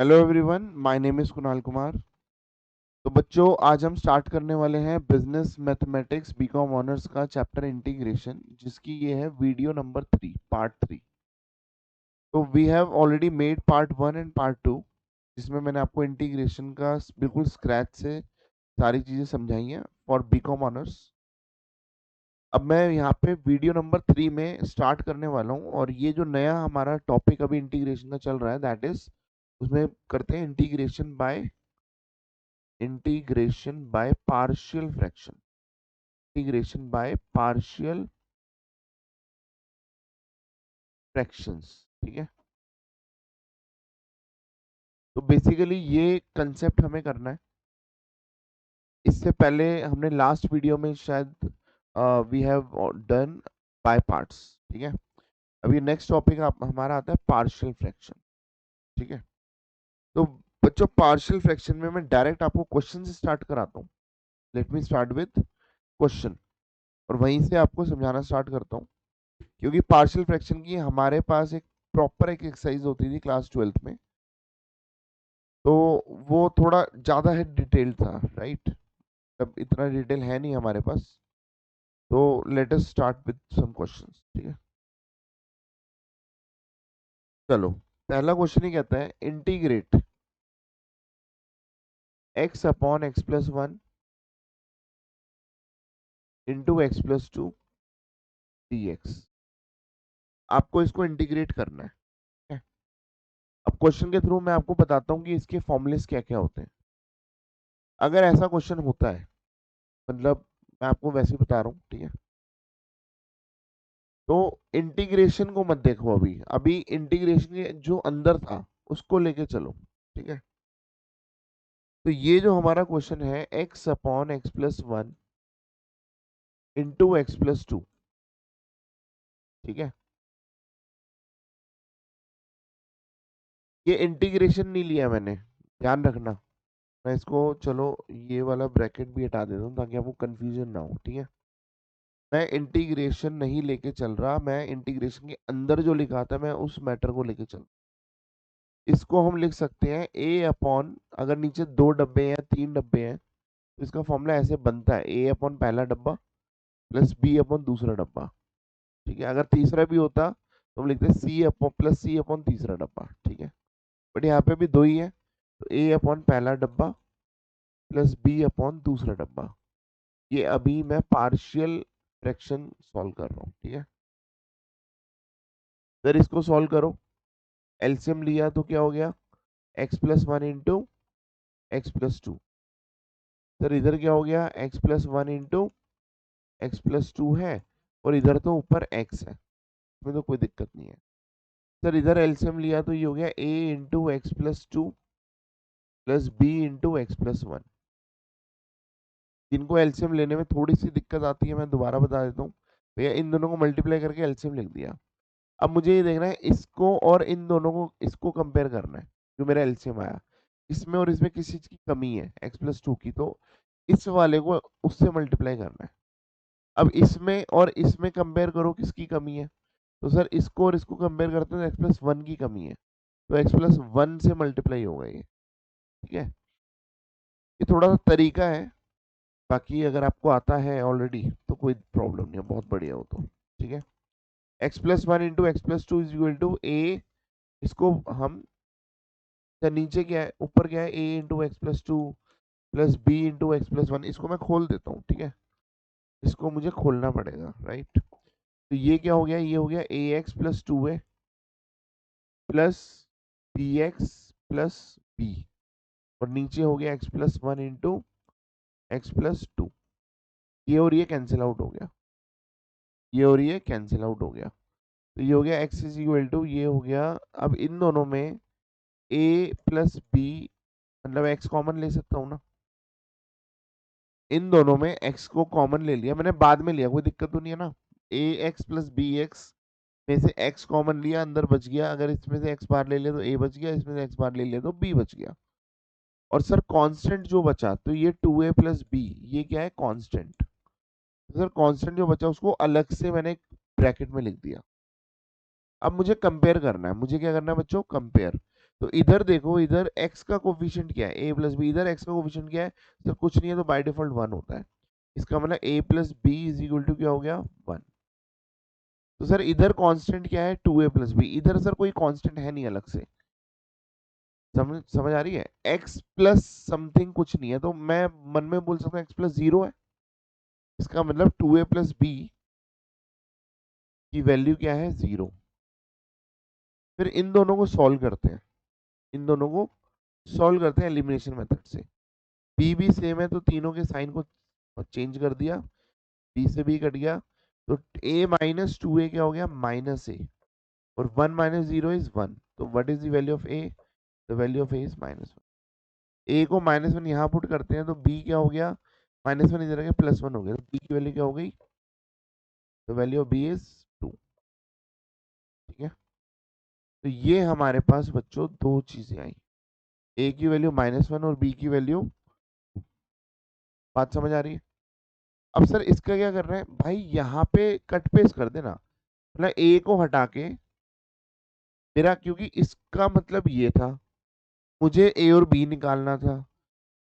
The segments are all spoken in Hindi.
Hello everyone, my name is Kunal Kumar. तो बच्चों, आज हम स्टार्ट करने वाले हैं बिजनेस मैथमेटिक्स बीकॉम ऑनर्स का चैप्टर इंटीग्रेशन, जिसकी ये है वीडियो नंबर 3, पार्ट 3। तो we have already made part 1 and part 2, जिसमें मैंने आपको इंटीग्रेशन का बिल्कुल स्क्रैच से सारी चीज़ें समझाई हैं फॉर बीकॉम ऑनर्स। अब मैं यहाँ पे वीडियो नंबर 3 में स्टार्ट करने वाला हूँ, और ये जो नया हमारा टॉपिक अभी इंटीग्रेशन का चल रहा है, दैट इज उसमें करते हैं integration by partial fraction. Integration by partial fractions. ठीक है, तो बेसिकली ये कंसेप्ट हमें करना है। इससे पहले हमने लास्ट वीडियो में शायद we have done by parts. ठीक है, अभी नेक्स्ट टॉपिक हमारा आता है पार्शियल फ्रैक्शन। ठीक है, तो बच्चों, पार्शियल फ्रैक्शन में मैं डायरेक्ट आपको क्वेश्चन से स्टार्ट कराता हूँ। Let me start with question, और वहीं से आपको समझाना स्टार्ट करता हूँ। क्योंकि पार्शियल फ्रैक्शन की हमारे पास एक प्रॉपर एक एक्सरसाइज होती थी क्लास 12th में, तो वो थोड़ा ज़्यादा है डिटेल था, राइट। अब इतना डिटेल है नहीं हमारे पास, तो let us start with some questions. ठीक है, चलो। पहला क्वेश्चन ही कहता है integrate x upon x plus one into x plus two d x. आपको इसको इंटीग्रेट करना है। ठीक है? अब क्वेश्चन के थ्रू मैं आपको बताता हूँ कि इसके फॉर्मूलेस क्या क्या होते हैं। अगर ऐसा क्वेश्चन होता है, मतलब मैं आपको वैसे ही बता रहा हूँ, ठीक है, तो इंटीग्रेशन को मत देखो। अभी अभी इंटीग्रेशन के जो अंदर था उसको लेके चलो। ठीक है, तो ये जो हमारा क्वेश्चन है x upon x plus one into x plus to. ठीक है, ये इंटीग्रेशन नहीं लिया मैंने, ध्यान रखना। मैं इसको, चलो, ये वाला ब्रैकेट भी हटा देता हूँ ताकि आपको कंफ्यूजन ना हो। ठीक है, मैं इंटीग्रेशन नहीं लेके चल रहा, मैं इंटीग्रेशन के अंदर जो लिखा था मैं उस मैटर को लेके चल। इसको हम लिख सकते हैं a अपॉन, अगर नीचे दो डब्बे हैं, तीन डब्बे हैं, तो इसका फॉर्मूला ऐसे बनता है a अपॉन पहला डब्बा प्लस b अपॉन दूसरा डब्बा। ठीक है, अगर तीसरा भी होता तो हम लिखते हैं c upon plus c upon तीसरा डब्बा। ठीक है, बट यहाँ पे भी दो ही है, तो a अपॉन पहला डब्बा प्लस b अपॉन दूसरा डब्बा। ये अभी मैं पार्शियल फ्रैक्शन सॉल्व कर रहा हूँ। ठीक है, फिर इसको सॉल्व करो, एलसीएम लिया तो क्या हो गया, x plus one into x plus to. Sir इधर क्या हो गया, x plus one into x plus two है, और इधर तो ऊपर x है, इसमें तो कोई दिक्कत नहीं है। सर इधर एलसीएम लिया तो ये हो गया a into x plus two plus b into x plus one. जिनको एलसीएम लेने में थोड़ी सी दिक्कत आती है, मैं दोबारा बता देता हूँ। भैया इन दोनों को मल्टीप्लाई करके एलसीएम लिख दिया। अब मुझे ये देखना है इसको और इन दोनों को, इसको कंपेयर करना है। जो मेरा एलसीएम आया, इसमें और इसमें किसी चीज की कमी है एक्स प्लस टू की, तो इस वाले को उससे मल्टीप्लाई करना है। अब इसमें और इसमें कंपेयर करो किसकी कमी है, तो सर इसको और इसको कंपेयर करते हैं, एक्स प्लस वन की कमी है, तो एक्स प्लस वन से मल्टीप्लाई होगा ये। ठीक है, ये थोड़ा सा तरीका है, बाकी अगर आपको आता है ऑलरेडी तो कोई प्रॉब्लम नहीं है, बहुत बढ़िया हो तो। ठीक है, x plus one into x plus two is equal to a, इसको हम, नीचे क्या है ऊपर क्या है, a into x plus two plus b into x plus one, इसको मैं खोल देता हूँ। ठीक है, इसको मुझे खोलना पड़ेगा, राइट। तो ये क्या हो गया, ये हो गया ए एक्स प्लस टू है plus b x plus b, और नीचे हो गया x plus one into x plus two. ये और ये कैंसिल आउट हो गया, ये और ये कैंसिल आउट हो गया, तो ये हो गया एक्स इज इक्वल टू, ये हो गया। अब इन दोनों में ए प्लस बी, मतलब एक्स कॉमन ले सकता हूँ ना, इन दोनों में x को कॉमन ले लिया मैंने, बाद में लिया, कोई दिक्कत तो नहीं है ना। ए एक्स प्लस बी एक्स में से x कॉमन लिया, अंदर बच गया, अगर इसमें से x बार ले लिया तो a बच गया, इसमें से x बार ले लिया तो b बच गया। और सर कांस्टेंट जो बचा, तो ये 2a प्लस बी, ये क्या है, कांस्टेंट। तो सर कांस्टेंट जो बचा उसको अलग से मैंने एक ब्रैकेट में लिख दिया। अब मुझे कंपेयर करना है, मुझे क्या करना है बच्चों, कंपेयर। तो इधर देखो, इधर x का कोफिशिएंट क्या है, a प्लस बी, इधर x का कोफिशिएंट क्या है सर, कुछ नहीं है, तो बाय डिफॉल्ट 1 होता है। इसका मतलब a plus B is equal to क्या हो गया 1। तो सर इधर कांस्टेंट क्या है 2a प्लस बी, इधर सर कोई कांस्टेंट है नहीं अलग से, समझ आ रही है, x प्लस समथिंग कुछ नहीं है, तो मैं मन में बोल सकता हूँ x प्लस 0 है। इसका मतलब 2a प्लस बी की वैल्यू क्या है 0। फिर इन दोनों को सॉल्व करते हैं, इन दोनों को सॉल्व करते हैं एलिमिनेशन मेथड से। बी भी सेम है तो तीनों के साइन को चेंज कर दिया, बी से बी कट गया, तो a माइनस 2a क्या हो गया माइनस a, और 1 माइनस 0 इज 1, तो what is the value of a, the value of a is -1। a को -1 यहाँ पुट करते हैं तो b क्या हो गया, -1 इधर आ गया, +1 हो गया, तो b की वैल्यू क्या हो गई, the value of b is 2। ठीक है, तो ये हमारे पास बच्चों दो चीजें आई, a की वैल्यू -1 और b की वैल्यू, बात समझ आ रही है। अब सर इसका क्या कर रहे हैं भाई, यहाँ पे कट पेस्ट कर देना, मतलब a को हटा के, मेरा क्योंकि इसका मतलब ये था, मुझे a और b निकालना था,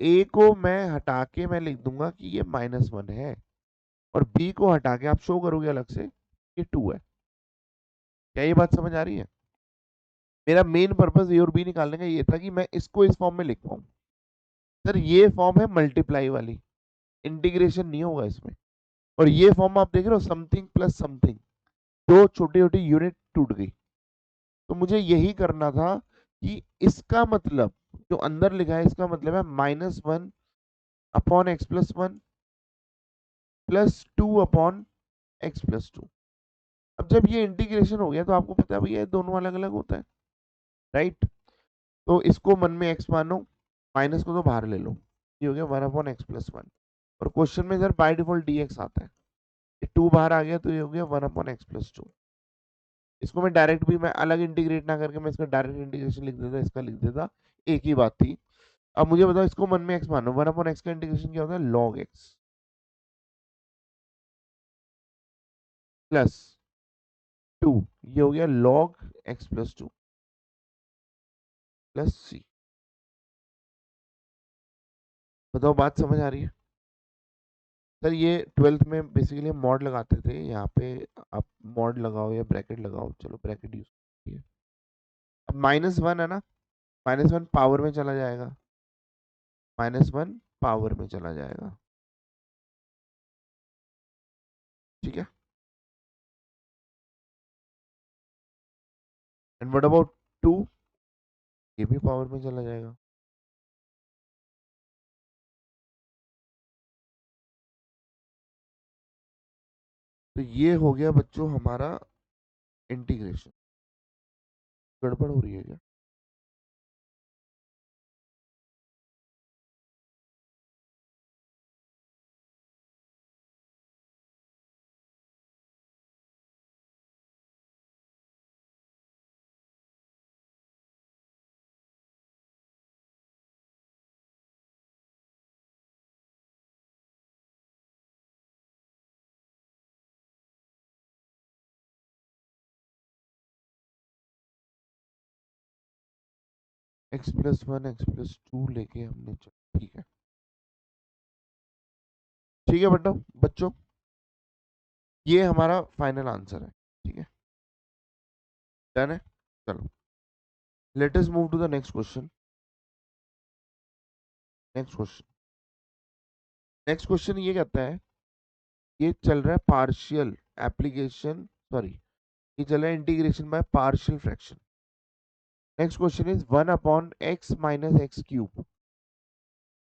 a को मैं हटा के मैं लिख दूंगा कि ये -1 है, और b को हटा के आप शो करोगे अलग से ये 2 है। क्या ये बात समझ आ रही है? मेरा मेन पर्पस ए और बी निकालने का ये था कि मैं इसको इस फॉर्म में लिख पाऊँ। सर ये फॉर्म है मल्टीप्लाई वाली, इंटीग्रेशन नहीं होगा इसमें, और ये फॉर्म आप देख रहे हो समथिंग प्लस समथिंग, दो छोटी छोटी यूनिट टूट गई। तो मुझे यही करना था कि इसका मतलब जो अंदर लिखा है इसका मतलब है -1 upon x plus 1 +2 upon x plus 2। अब जब ये इंटीग्रेशन हो गया तो आपको पता है भैया ये दोनों अलग अलग होता है, राइट। तो इसको मन में x मानो, माइनस को तो बाहर ले लो, ये हो गया 1 अपॉन एक्स प्लस 1, और क्वेश्चन में सर बाय डिफॉल्ट dx आता है, ये 2 बाहर आ गया तो ये हो गया 1 अपॉन एक्स प्लस 2। इसको मैं डायरेक्ट भी मैं अलग इंटीग्रेट ना करके मैं इसका डायरेक्ट इंटीग्रेशन लिख देता, इसका लिख देता, एक ही बात थी। अब मुझे बताओ इसको मन में x मानो, 1 अपॉन एक्स का इंटीग्रेशन क्या होता है log x प्लस 2, ये हो गया log x plus 2 plus c। बताओ बात समझ आ रही है? सर ये 12th में बेसिकली मॉड लगाते थे, यहाँ पे आप मॉड लगाओ या ब्रैकेट लगाओ, चलो ब्रैकेट यूज किए। अब -1 है ना, -1 पावर में चला जाएगा, -1 पावर में चला जाएगा, ठीक है। एंड व्हाट अबाउट 2, ये भी पावर में चला जाएगा। तो ये हो गया बच्चों हमारा इंटीग्रेशन। गड़बड़ हो रही है क्या? x+1 x+2 लेके हमने ठीक है, ठीक है बेटा बच्चों, ये हमारा फाइनल आंसर है, ठीक है, डन है। चलो let us move to the next question. Next question, next question ये कहता है, ये चल रहा है पार्शियल एप्लीकेशन, सॉरी, ये चल रहा है integration by partial fraction. Next question is 1 upon x minus x cube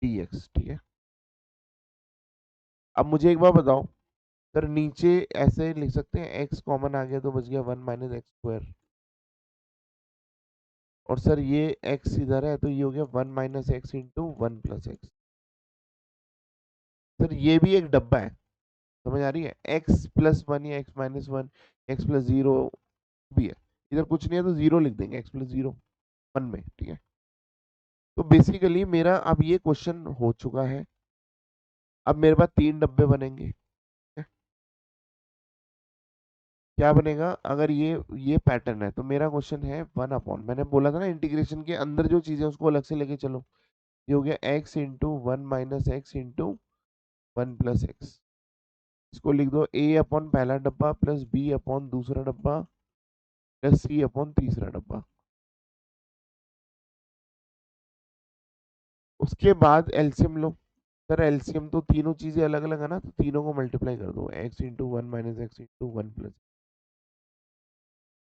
dx, ठीक है। अब मुझे एक बार बताओ सर, नीचे ऐसे लिख सकते हैं x कॉमन आ गया तो बच गया 1 माइनस एक्स स्क्वायर, और सर ये x इधर है तो ये हो गया 1 minus x into 1 plus x. Sir ये भी एक डब्बा है, समझ आ रही है, x+1 या x-1, x+0 भी है, इधर कुछ नहीं है तो 0 लिख देंगे, x+0 1 में, ठीक है। तो बेसिकली मेरा अब ये क्वेश्चन हो चुका है, अब मेरे पास 3 डब्बे बनेंगे, ठीक है? क्या बनेगा अगर ये पैटर्न है, तो मेरा क्वेश्चन है 1 अपॉन, मैंने बोला था ना इंटीग्रेशन के अंदर जो चीज़ है उसको अलग से लेके चलो। ये हो गया x into 1 - x into 1 + x। इसको लिख दो a अपॉन पहला डब्बा प्लस b अपॉन दूसरा डब्बा प्लस c अपॉन तीसरा डब्बा। उसके बाद एलसीएम लो। सर एलसीएम तो तीनों चीजें अलग अलग है ना, तो तीनों को मल्टीप्लाई कर दो, x इंटू 1 - x इंटू 1 +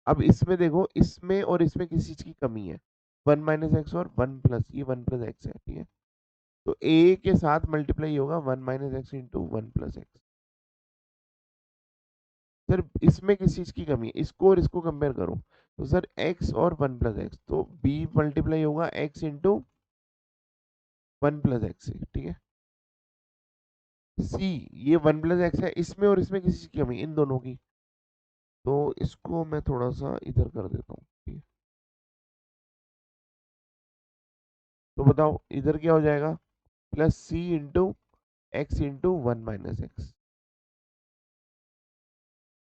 अब इसमें देखो, इसमें और इसमें किसी चीज की कमी है। 1 - x और 1 प्लस, ये 1 + x है, ठीक है। तो a के साथ मल्टीप्लाई होगा 1 - x इंटू 1 + x। सर इसमें किस चीज की कमी है, इसको और इसको कंपेयर करो। तो सर x और 1 + x, तो b मल्टीप्लाई होगा x इंटू 1 + x से, ठीक है। c, ये 1 + x है, इसमें और इसमें किसी चीज की कमी, इन दोनों की। तो इसको मैं थोड़ा सा इधर कर देता हूँ, ठीक है। तो बताओ इधर क्या हो जाएगा, plus c into x into 1 - x।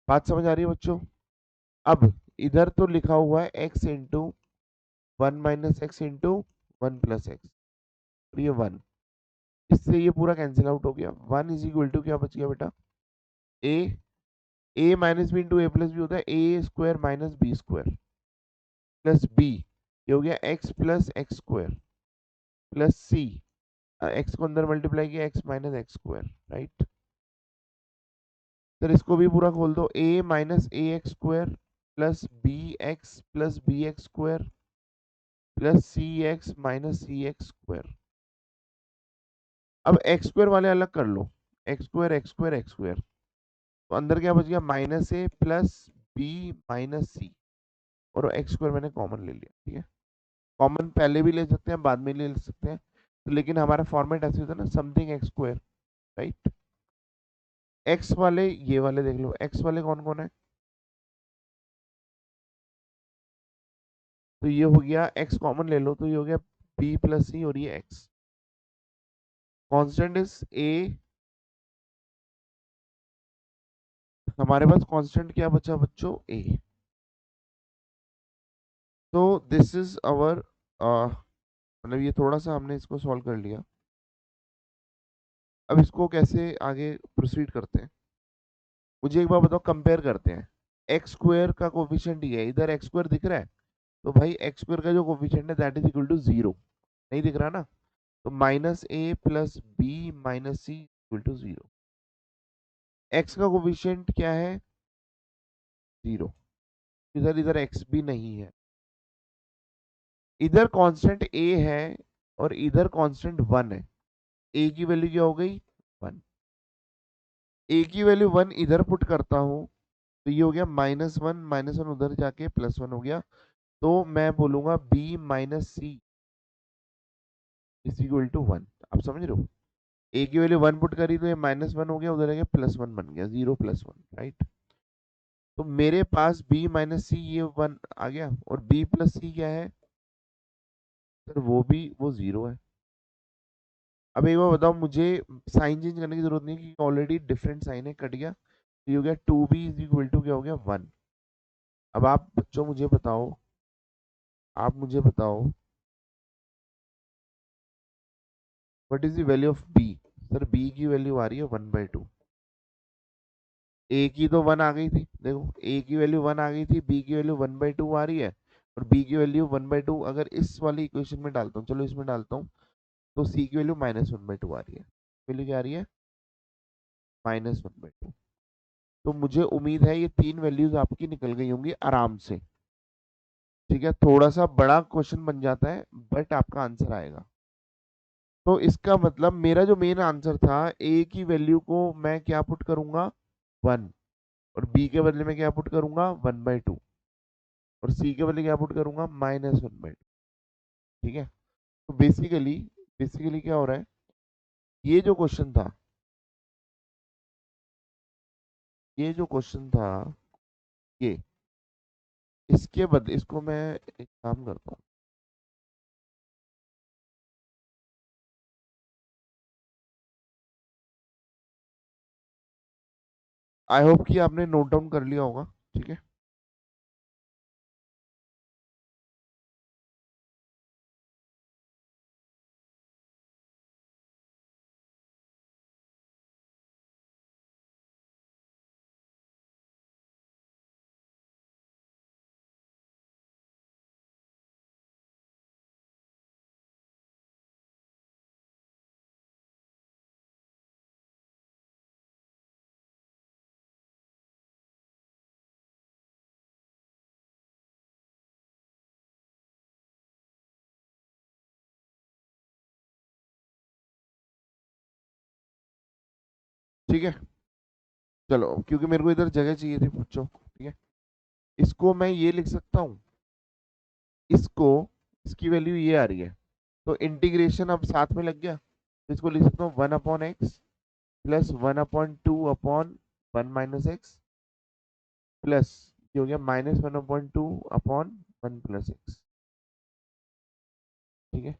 बात समझ आ रही है बच्चों। अब इधर तो लिखा हुआ है x into 1 - x into 1 + x, और ये 1, इससे ये पूरा कैंसिल आउट हो गया। 1 = क्या बच गया बेटा, a, a minus b into a plus b होता है a square minus b square plus b, ये हो गया x plus x square plus c, x को अंदर मल्टीप्लाई किया x minus x square, right. Sir इसको भी पूरा खोल दो, a minus a x square plus b x plus b x square plus c x minus c x square. अब एक्स स्क्वायर वाले अलग कर लो, x square x square x square, तो अंदर क्या बच गया, minus a plus b minus सी, और एक्स स्क्वायर मैंने कॉमन ले लिया, ठीक है। कॉमन पहले भी ले सकते हैं बाद में ले सकते हैं, तो लेकिन हमारा फॉर्मेट ऐसे होता है ना, something x square, right. X वाले ये वाले देख लो, एक्स वाले कौन कौन है, तो ये हो गया एक्स कॉमन ले लो, तो ये हो गया बी प्लस सी, और ये एक्स कांस्टेंट इज ए। हमारे पास कांस्टेंट क्या बचा बच्चों, ए। तो दिस इज आवर, मतलब ये थोड़ा सा हमने इसको सॉल्व कर लिया। अब इसको कैसे आगे प्रोसीड करते हैं, मुझे एक बार बताओ, कंपेयर करते हैं। एक्स स्क्वायर का कोफिशिएंट ये है, इधर एक्स स्क्वायर दिख रहा है, तो भाई एक्स स्क्वायर का जो कोफिशिएंट है दैट इज इक्वल टू 0, नहीं दिख रहा ना, तो minus a plus b minus c equal to 0। X का कोफिशिएंट क्या है, 0, इधर इधर एक्स भी नहीं है, इधर कांस्टेंट ए है और इधर कांस्टेंट 1 है। ए की वैल्यू क्या हो गई, 1। ए की वैल्यू 1 इधर पुट करता हूँ, तो ये हो गया -1 उधर जाके +1 हो गया, तो मैं बोलूंगा b minus c is equal to 1। आप समझ रहे हो, ए की वैल्यू 1 पुट करी तो ये -1 हो गया, उधर आके +1 बन गया, 0 + 1, राइट। तो मेरे पास b माइनस सी ये 1 आ गया, और b प्लस सी क्या है, सर वो 0 है। अब एक बार बताओ मुझे, साइन चेंज करने की जरूरत नहीं है क्योंकि ऑलरेडी डिफरेंट साइन है, कट गया, तो ये हो गया 2b इज इक्वल टू क्या हो गया, 1। अब आप बच्चों मुझे बताओ, आप मुझे बताओ, what is the value of b। Sir b की वैल्यू आ रही है 1/2। ए की तो 1 आ गई थी, देखो ए की वैल्यू 1 आ गई थी, बी की वैल्यू 1/2 आ रही है, और बी की वैल्यू 1/2 अगर इस वाली इक्वेशन में डालता हूँ, चलो इसमें डालता हूँ, तो सी की वैल्यू -1/2 आ रही है, वैल्यू क्या आ रही है, -1/2। तो मुझे उम्मीद है ये तीन वैल्यूज आपकी निकल गई होंगी आराम से, ठीक है। थोड़ा सा बड़ा क्वेश्चन बन जाता है बट आपका आंसर आएगा। तो इसका मतलब मेरा जो मेन आंसर था, ए की वैल्यू को मैं क्या पुट करूंगा, 1, और बी के बदले में क्या पुट करूंगा, 1/2, और सी के बदले क्या पुट करूंगा, -1/2, ठीक है। तो बेसिकली बेसिकली क्या हो रहा है, ये जो क्वेश्चन था, ये जो क्वेश्चन था, ये इसके बदले इसको मैं एक काम करता हूँ। आई होप कि आपने नोट डाउन कर लिया होगा। ठीक है। ठीक है, चलो क्योंकि मेरे को इधर जगह चाहिए थी, पूछो। ठीक है, इसको मैं ये लिख सकता हूँ, इसको, इसकी वैल्यू ये आ रही है, तो इंटीग्रेशन अब साथ में लग गया, तो इसको लिख सकता हूँ 1/x प्लस 1/2/1 - x प्लस ये हो गया -1/2/1 + x। ठीक है,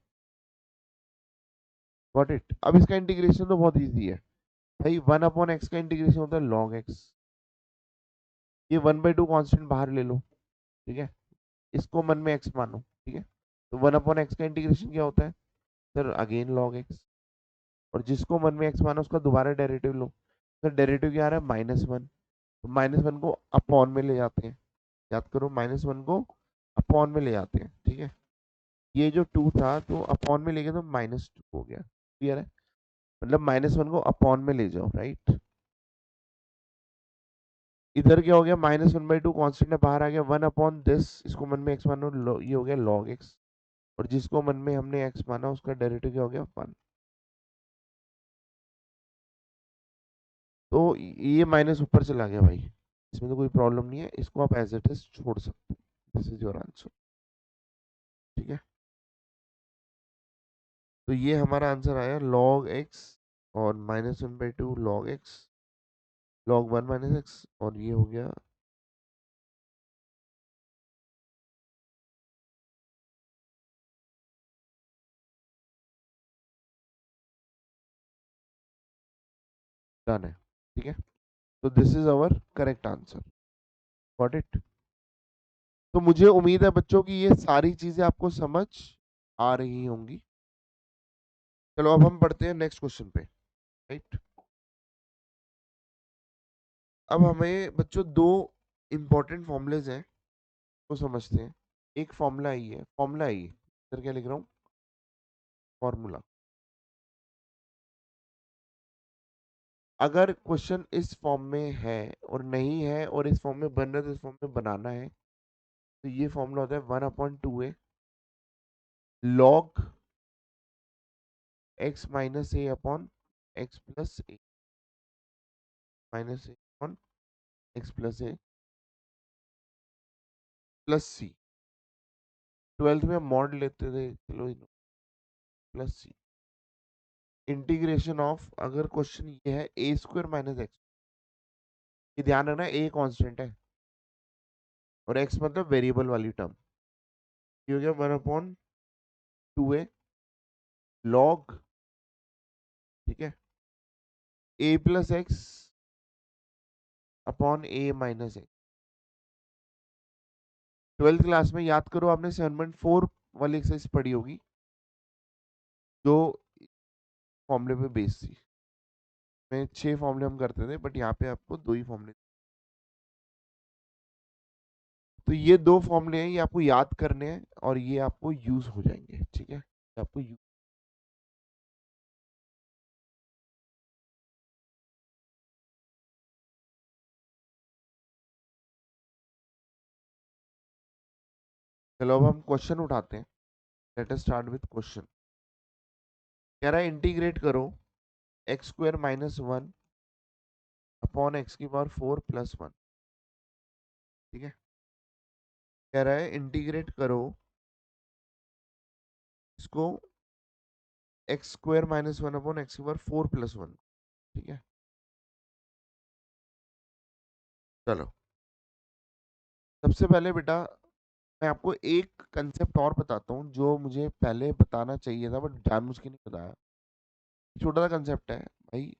गॉट इट। अब इसका इंटीग्रेशन तो बहुत इजी है भाई, 1/x का इंटीग्रेशन होता है log x। ये 1/2 कांस्टेंट बाहर ले लो। ठीक है, इसको मन में x मानो। ठीक है, तो 1/x का इंटीग्रेशन क्या होता है सर, अगेन log x। और जिसको मन में x मानो उसका दोबारा डेरिवेटिव लो। सर डेरिवेटिव क्या आ रहा है, -1, तो -1 को अपॉन में ले जाते हैं, याद करो -1 को अपॉन में ले जाते हैं। ठीक है, ये जो 2 था तो अपॉन में ले गए तो -2 हो गया। क्लियर है, मतलब -1 को अपॉन में ले जाओ, राइट। इधर क्या हो गया, -1/2 कांस्टेंट है, बाहर आ गया 1/this, इसको मन में x मानो, ये हो गया log x। और जिसको मन में हमने x माना उसका डेरिवेटिव क्या हो गया, 1। तो ये माइनस ऊपर चला गया भाई, इसमें तो कोई प्रॉब्लम नहीं है, इसको आप एज इट इज छोड़ सकते हो। This is your answer. ठीक है, तो ये हमारा आंसर आया log x और -1/2 log x, log 1 - x, और ये हो गया। डन है। ठीक है, तो this is our correct answer. Got it. तो मुझे उम्मीद है बच्चों की ये सारी चीजें आपको समझ आ रही होंगी। चलो अब हम पढ़ते हैं नेक्स्ट क्वेश्चन पे, राइट। अब हमें बच्चों दो इंपॉर्टेंट फॉर्मूलेज हैं, तो समझते हैं। एक फॉर्मूला आई है, फॉर्मूला आई है, इधर क्या लिख रहा हूँ, फॉर्मूला। अगर क्वेश्चन इस फॉर्म में है और नहीं है, और इस फॉर्म में बन रहा है तो इस फॉर्म में बनाना है, तो ये फॉर्मूला होता है 1/2a log x - a upon x plus a, minus a upon x plus a plus c। 12th में मॉड लेते थे, चलो प्लस c। इंटीग्रेशन ऑफ, अगर क्वेश्चन ये है a² - x, ये ध्यान रखना a कांस्टेंट है और x मतलब वेरिएबल वाली टर्म, ये हो गया 1/2a log, ठीक है, a plus x upon a minus x. 12th class में याद करो आपने 7.4 वाली एक्सरसाइज पढ़ी होगी, जो फॉर्मूले पे बेस थी। में 6 फॉर्मूले हम करते थे, बट यहाँ पे आपको 2 ही फॉर्मूले। तो ये 2 फॉर्मूले हैं, ये आपको याद करने हैं और ये आपको यूज हो जाएंगे। ठीक है, आपको यूज। चलो अब हम क्वेश्चन उठाते हैं। Late us start with question. कह रहा है इंटीग्रेट करो x² - 1 अपॉन x⁴ + 1। ठीक है, कह रहा है इंटीग्रेट करो इसको x² - 1 अपॉन x⁴ + 1। ठीक है, चलो सबसे पहले बेटा मैं आपको एक कंसेप्ट और बताता हूँ जो मुझे पहले बताना चाहिए था बट जानबूझ के नहीं बताया। छोटा सा कंसेप्ट है भाई,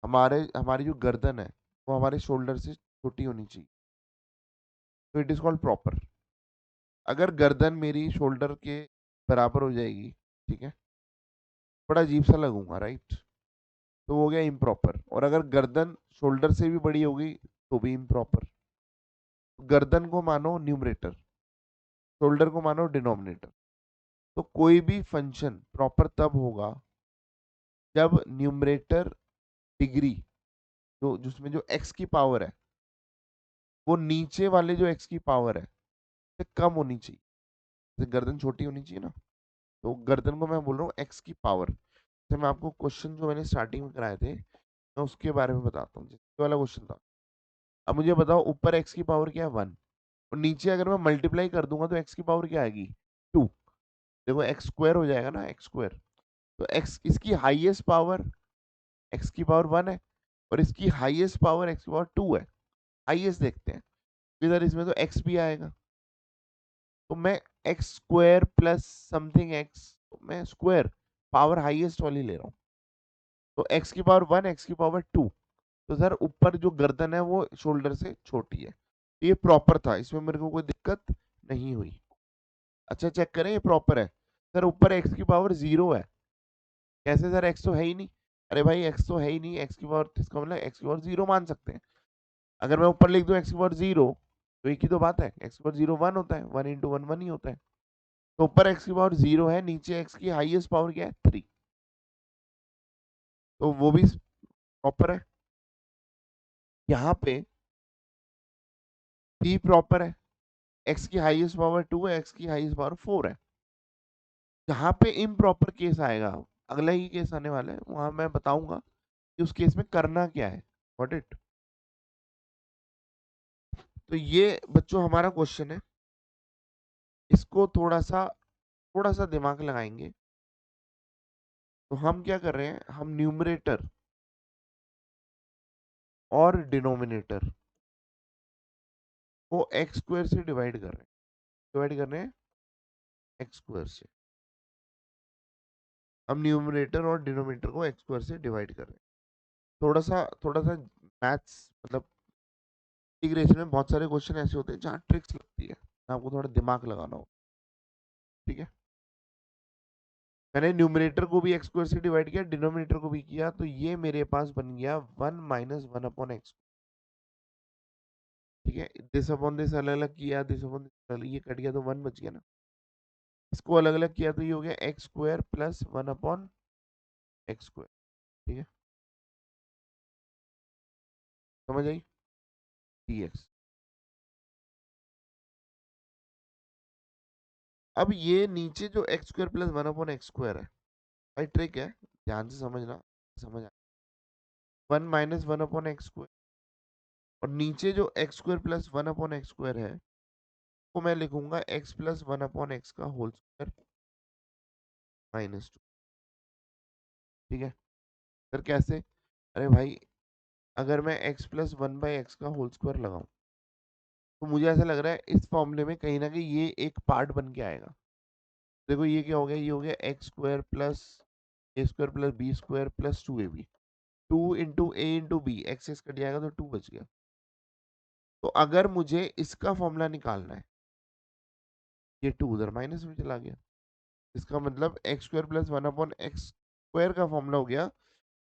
हमारे हमारी जो गर्दन है वो हमारे शोल्डर से छोटी होनी चाहिए, तो इट इज कॉल्ड प्रॉपर। अगर गर्दन मेरी शोल्डर के बराबर हो जाएगी, ठीक है, बड़ा अजीब सा लगूंगा, राइट, तो वो हो गया इम्प्रॉपर। और अगर गर्दन शोल्डर से भी बड़ी होगी तो भी इम्प्रॉपर। गर्दन को मानो न्यूमरेटर, शोल्डर को मानो डिनोमिनेटर। तो कोई भी फंक्शन प्रॉपर तब होगा जब न्यूमरेटर डिग्री, जो जिसमें जो x की पावर है, वो नीचे वाले जो x की पावर है से कम होनी चाहिए। जैसे गर्दन छोटी होनी चाहिए ना, तो गर्दन को मैं बोल रहा हूँ x की पावर। जैसे मैं आपको क्वेश्चन जो मैंने स्टार्टिंग में कराए थे, मैं उसके बारे में बताता हूँ। जैसे वाला क्वेश्चन था, अब मुझे बताओ ऊपर x की पावर क्या है, 1, और नीचे अगर मैं मल्टीप्लाई कर दूंगा तो x की पावर क्या आएगी, 2। देखो एक्स स्क्वायर हो जाएगा ना, एक्स स्क्वायर। तो एक्स, इसकी हाईएस्ट पावर एक्स की पावर 1 है, और इसकी हाईएस्ट पावर एक्स की पावर 2 है। हाईएस्ट देखते हैं, इधर इसमें तो एक्स भी आएगा। तो मैं x square plus something x, मैं स्क्वायर पावर हाईएस्ट वाली ले रहा हूँ। तो एक्स की पावर 1, एक्स की पावर 2। तो सर ऊपर जो गर्दन है वो शोल्डर से छोटी है, ये प्रॉपर था, इसमें मेरे को कोई दिक्कत नहीं हुई। अच्छा चेक करें, ये प्रॉपर है। सर ऊपर एक्स की पावर 0 है, कैसे सर, एक्स तो है ही नहीं। अरे भाई एक्स तो है ही नहीं, एक्स की पावर, इसका मतलब एक्स की पावर 0 मान सकते हैं। अगर मैं ऊपर लिख दूं एक्स की पावर 0, तो एक ही तो बात है, एक्स की पावर 0 1 होता है, 1 इंटू 1 1 ही होता है। तो ऊपर एक्स की पावर 0 है, नीचे एक्स की हाईएस्ट पावर क्या है, 3। तो वो भी प्रॉपर है। यहाँ पे थ्री प्रॉपर है, एक्स की हाईएस्ट पावर 2 है, एक्स की हाईएस्ट पावर 4 है। जहाँ पे इम्प्रॉपर केस आएगा, अगला ही केस आने वाला है, वहां मैं बताऊंगा कि उस केस में करना क्या है। Got it. तो ये बच्चों हमारा क्वेश्चन है, इसको थोड़ा सा दिमाग लगाएंगे। तो हम क्या कर रहे हैं, हम न्यूमरेटर और डिनोमिनेटर को एक्स स्क्वायर से डिवाइड कर रहे हैं, डिवाइड कर रहे हैं एक्स स्क्वायर से। हम न्यूमरेटर और डिनोमिनेटर को एक्स स्क्वायर से डिवाइड कर रहे हैं। थोड़ा सा मैथ्स मतलब इंटीग्रेशन में बहुत सारे क्वेश्चन ऐसे होते हैं जहाँ ट्रिक्स लगती है, आपको थोड़ा दिमाग लगाना हो, ठीक है। मैंने न्यूमरेटर को भी एक्स स्क्वायर से डिवाइड किया, डिनोमिनेटर को भी किया, तो ये मेरे पास बन गया 1 माइनस 1/x। ठीक है, दिस अपॉन दिस अलग अलग किया, दिस अपॉन दिस अलग, ये कट गया तो 1 बच गया ना। इसको अलग अलग किया तो ये हो गया एक्स स्क्वायर प्लस 1/x²। ठीक है, समझ आई, dx। अब ये नीचे जो एक्स स्क्वायर प्लस 1/x² है, भाई ट्रिक है, ध्यान से समझना, समझ आ, 1 - 1/x² और नीचे जो एक्स स्क्वायर प्लस 1/x² है, को मैं लिखूंगा x प्लस 1/x का होल स्क्वायर -2। ठीक है, सर कैसे, अरे भाई अगर मैं x प्लस 1/x का होल स्क्वायर लगाऊं, तो मुझे ऐसा लग रहा है इस फॉर्मूले में कहीं ना कहीं ये एक पार्ट बन के आएगा। देखो ये क्या हो गया, ये हो गया x square plus a square plus b square plus 2ab। 2 × a × b, x cut जाएगा तो 2 बच गया। तो अगर मुझे इसका फॉर्मूला निकालना है, ये 2 उधर माइनस में चला गया, इसका मतलब एक्स स्क्वायर प्लस 1/x² का फॉर्मूला हो गया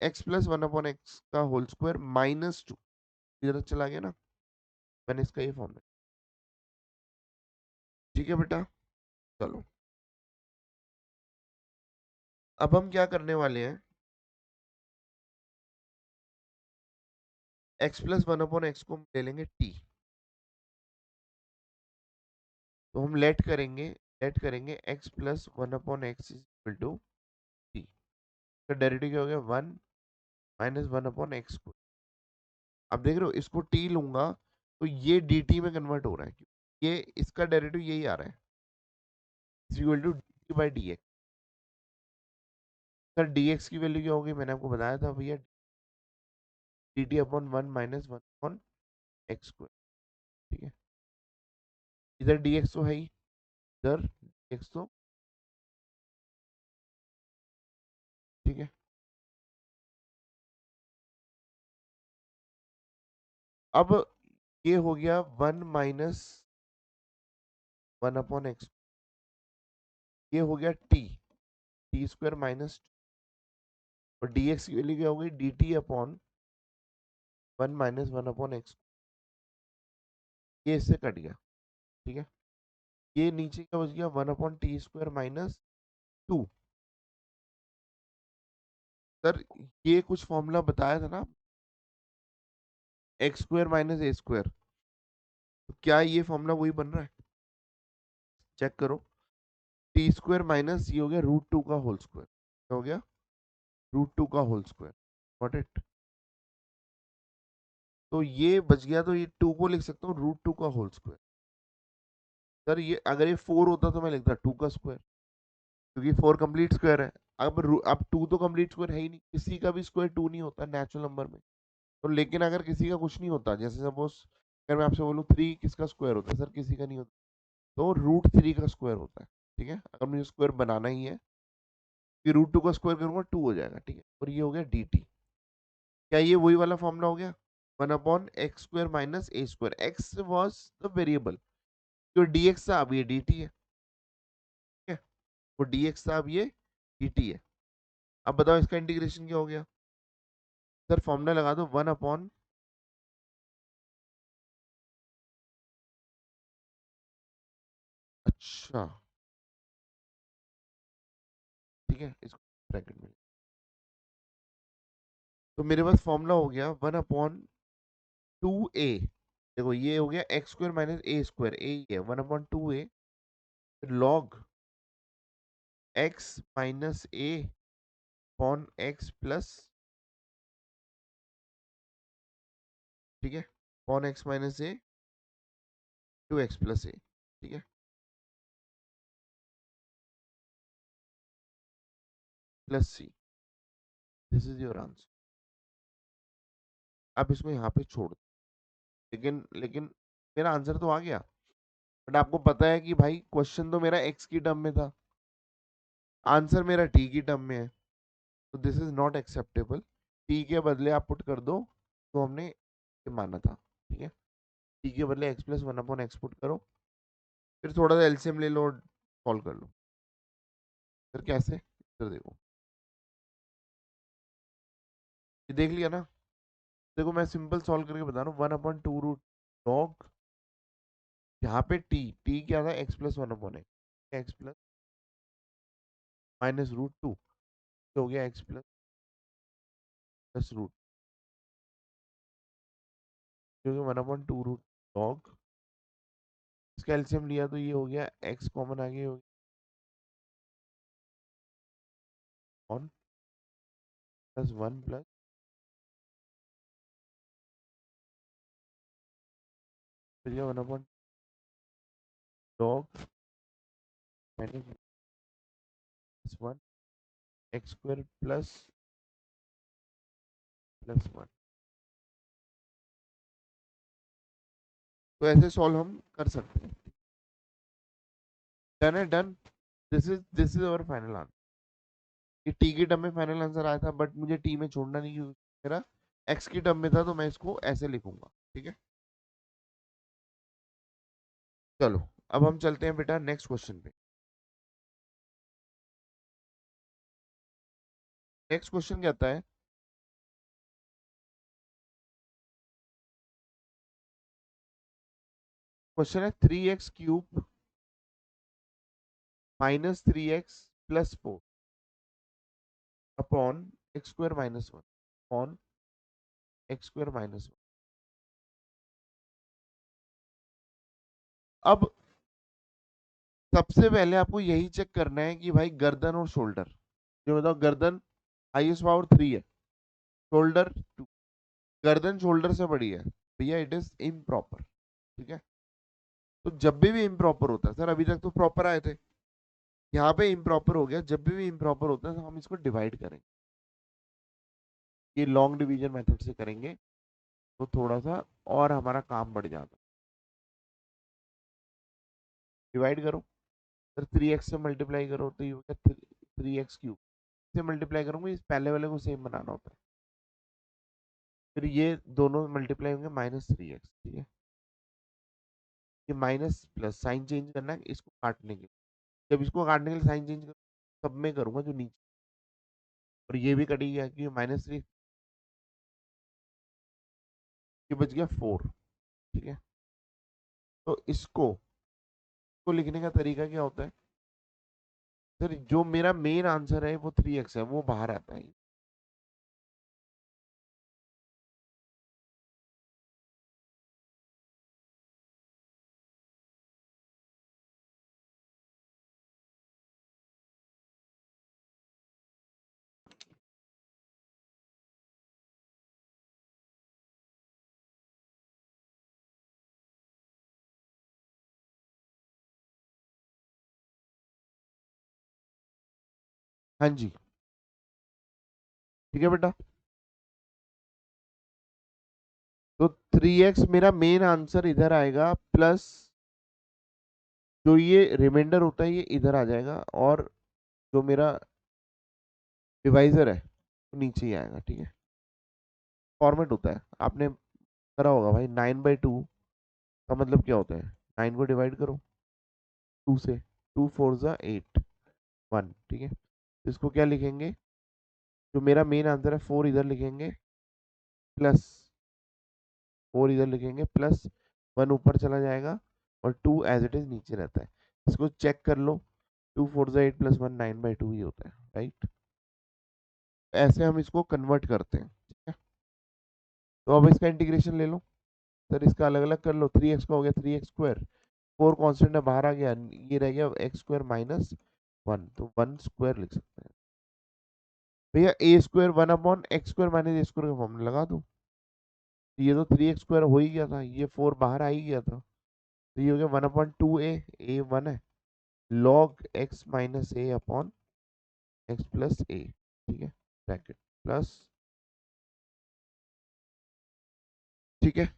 एक्स प्लस 1/x का होल स्क्वायर -2, इधर चला गया ना, मैंने इसका ये फॉर्मूला। ठीक है बेटा, चलो अब हम क्या करने वाले हैं, x प्लस 1/x को हम ले लेंगे t। तो हम लेट करेंगे x plus 1/x equal to t। तो डेरिवेटिव क्या हो गया, 1 माइनस 1/x को। अब देख रहे हो, इसको t लूंगा तो ये dt में कन्वर्ट हो रहा है, ये इसका डेरिवेटिव यही आ रहा है, equal to dt by d x. Sir dx की वैल्यू क्या होगी, मैंने आपको बताया था भैया, dt अपॉन 1 माइनस 1/x²। ठीक है, इधर dx तो है ही, इधर dx तो, ठीक है। अब ये हो गया 1 - 1/x, ये हो गया टी स्क्वायर माइनस, और dx की वैल्यू क्या हो गई, dt अपॉन 1 - 1/x, ये इससे कट गया। ठीक है, ये नीचे क्या बच गया, 1/t² - 2। सर ये कुछ फॉर्मूला बताया था ना, x² - a², तो क्या ये फॉर्मूला वही बन रहा है? चेक करो, t² माइनस ये हो गया √2 का होल स्क्वायर, क्या हो गया, √2 का होल स्क्वायर, गॉट इट। तो ये बच गया, तो ये 2 को लिख सकता हूँ √2 का होल स्क्वायर। सर ये अगर ये 4 होता तो मैं लिखता 2 का स्क्वायर, क्योंकि 4 कंप्लीट स्क्वायर है। अब 2 तो कंप्लीट स्क्वायर है ही नहीं, किसी का भी स्क्वायर 2 नहीं होता नेचुरल नंबर में। तो लेकिन अगर किसी का कुछ नहीं होता, जैसे सपोज अगर मैं आपसे बोलूँ 3 किसका स्क्वायर होता है, सर किसी का नहीं होता, तो √3 का स्क्वायर होता है। ठीक है, अगर मुझे स्क्वायर बनाना ही है कि √2 का स्क्वायर करूंगा 2 हो जाएगा। ठीक है, और ये हो गया dt। क्या ये वही वाला फॉर्मूला हो गया, 1/x² - a², x was the variable, जो dx था अब ये dt है। ठीक है, वो dx था अब ये dt है। अब बताओ इसका इंटीग्रेशन क्या हो गया, सर फॉर्मूला लगा दो 1 अच्छा, ठीक है, इसको ब्रैकेट में, तो मेरे पास फॉर्मूला हो गया 1/2a। देखो ये हो गया x² - a² ए ही है, 1/2a log x - a/x plus, ठीक है, x - a/2x+a। ठीक है, plus c, this is your answer. आप इसको यहाँ पे छोड़ दो, लेकिन लेकिन मेरा आंसर तो आ गया, बट आपको पता है कि भाई क्वेश्चन तो मेरा x की टर्म में था, आंसर मेरा t की टर्म में है, तो this is not acceptable. t के बदले आप पुट कर दो, तो हमने ये माना था। ठीक है, t के बदले x+1/x पुट करो, फिर थोड़ा सा एलसीएम ले लो, सॉल्व कर लो। फिर कैसे, फिर देखो, ये देख लिया ना। देखो मैं सिंपल सॉल्व करके बता रहा हूँ, 1/2 √log, यहाँ पे टी क्या था, x+1/x, एक्स प्लस माइनस √2, हो गया x प्लस रूट, क्योंकि 1/2 √log, इसका एलसीएम लिया तो ये हो गया, x कॉमन आ गया, ऑन प्लस 1 प्लस, फिर ये 1/log माइनस 1 x² प्लस 1। तो ऐसे सॉल्व हम कर सकते हैं। डन है, done. This is our final answer. ये टी की टर्म में फाइनल आंसर आया था, बट मुझे टी में छोड़ना नहीं, क्योंकि मेरा एक्स की टर्म में था, तो मैं इसको ऐसे लिखूंगा। ठीक है, चलो अब हम चलते हैं बेटा नेक्स्ट क्वेश्चन पे। नेक्स्ट क्वेश्चन कहता है, क्वेश्चन है 3x³ - 3x + 4 upon x² - 1 upon x²-1। अब सबसे पहले आपको यही चेक करना है कि भाई गर्दन और शोल्डर, जो बताओ, गर्दन हाईएस्ट पावर 3 है, शोल्डर 2, गर्दन शोल्डर से बड़ी है, भैया इट इज इम्प्रॉपर। ठीक है, तो जब भी इम्प्रॉपर होता है, सर अभी तक तो प्रॉपर आए थे, यहाँ पे इम्प्रॉपर हो गया, जब भी इम्प्रॉपर होता है तो हम इसको डिवाइड करेंगे, ये लॉन्ग डिवीजन मेथड से करेंगे, तो थोड़ा सा और हमारा काम बढ़ जाता है। डिवाइड करो, सर 3x से मल्टीप्लाई करो तो ये होगा 3x³ से मल्टीप्लाई करूंगा, इस पहले वाले को सेम बनाना होता है, फिर ये दोनों मल्टीप्लाई होंगे -3x। ठीक है, ये माइनस प्लस साइन चेंज करना है इसको काटने के लिए। जब इसको काटने के लिए साइन चेंज कर सब में करूंगा जो नीचे, और ये भी कट गया कि -3, ये बच गया 4। ठीक है, तो इसको लिखने का तरीका क्या होता है सर? जो मेरा मेन आंसर है वो 3x है, वो बाहर आता है। हाँ जी, ठीक है बेटा। तो 3x मेरा मेन आंसर इधर आएगा, प्लस जो ये रिमाइंडर होता है ये इधर आ जाएगा, और जो मेरा डिवाइजर है वो नीचे ही आएगा। ठीक है, फॉर्मेट होता है, आपने करा होगा भाई। 9/2 का मतलब क्या होता है? 9 को डिवाइड करो 2 से, 2 4 जा 8 1। ठीक है, तो इसको क्या लिखेंगे? जो मेरा मेन आंसर है 4 इधर लिखेंगे, प्लस 4 इधर लिखेंगे, प्लस 1 ऊपर चला जाएगा, और 2 एज इट इज नीचे रहता है। इसको चेक कर लो, 2 4 जा 8 प्लस 1 9/2 ही होता है, राइट? ऐसे हम इसको कन्वर्ट करते हैं। ठीक है, तो अब इसका इंटीग्रेशन ले लो सर, इसका अलग अलग कर लो। 3x का हो गया 3x², 4 कांस्टेंट है बाहर आ गया, ये रह गया x² माइनस 1, तो 1² लिख सकते हैं भैया। a² 1/x² माइनस a² का फॉर्मूला लगा दो। ये तो 3x² हो ही गया था, ये 4 बाहर आ ही गया था, तो ये हो गया 1/2a, a 1 है, log x minus a upon x plus a। ठीक है, ब्रैकेट प्लस। ठीक है,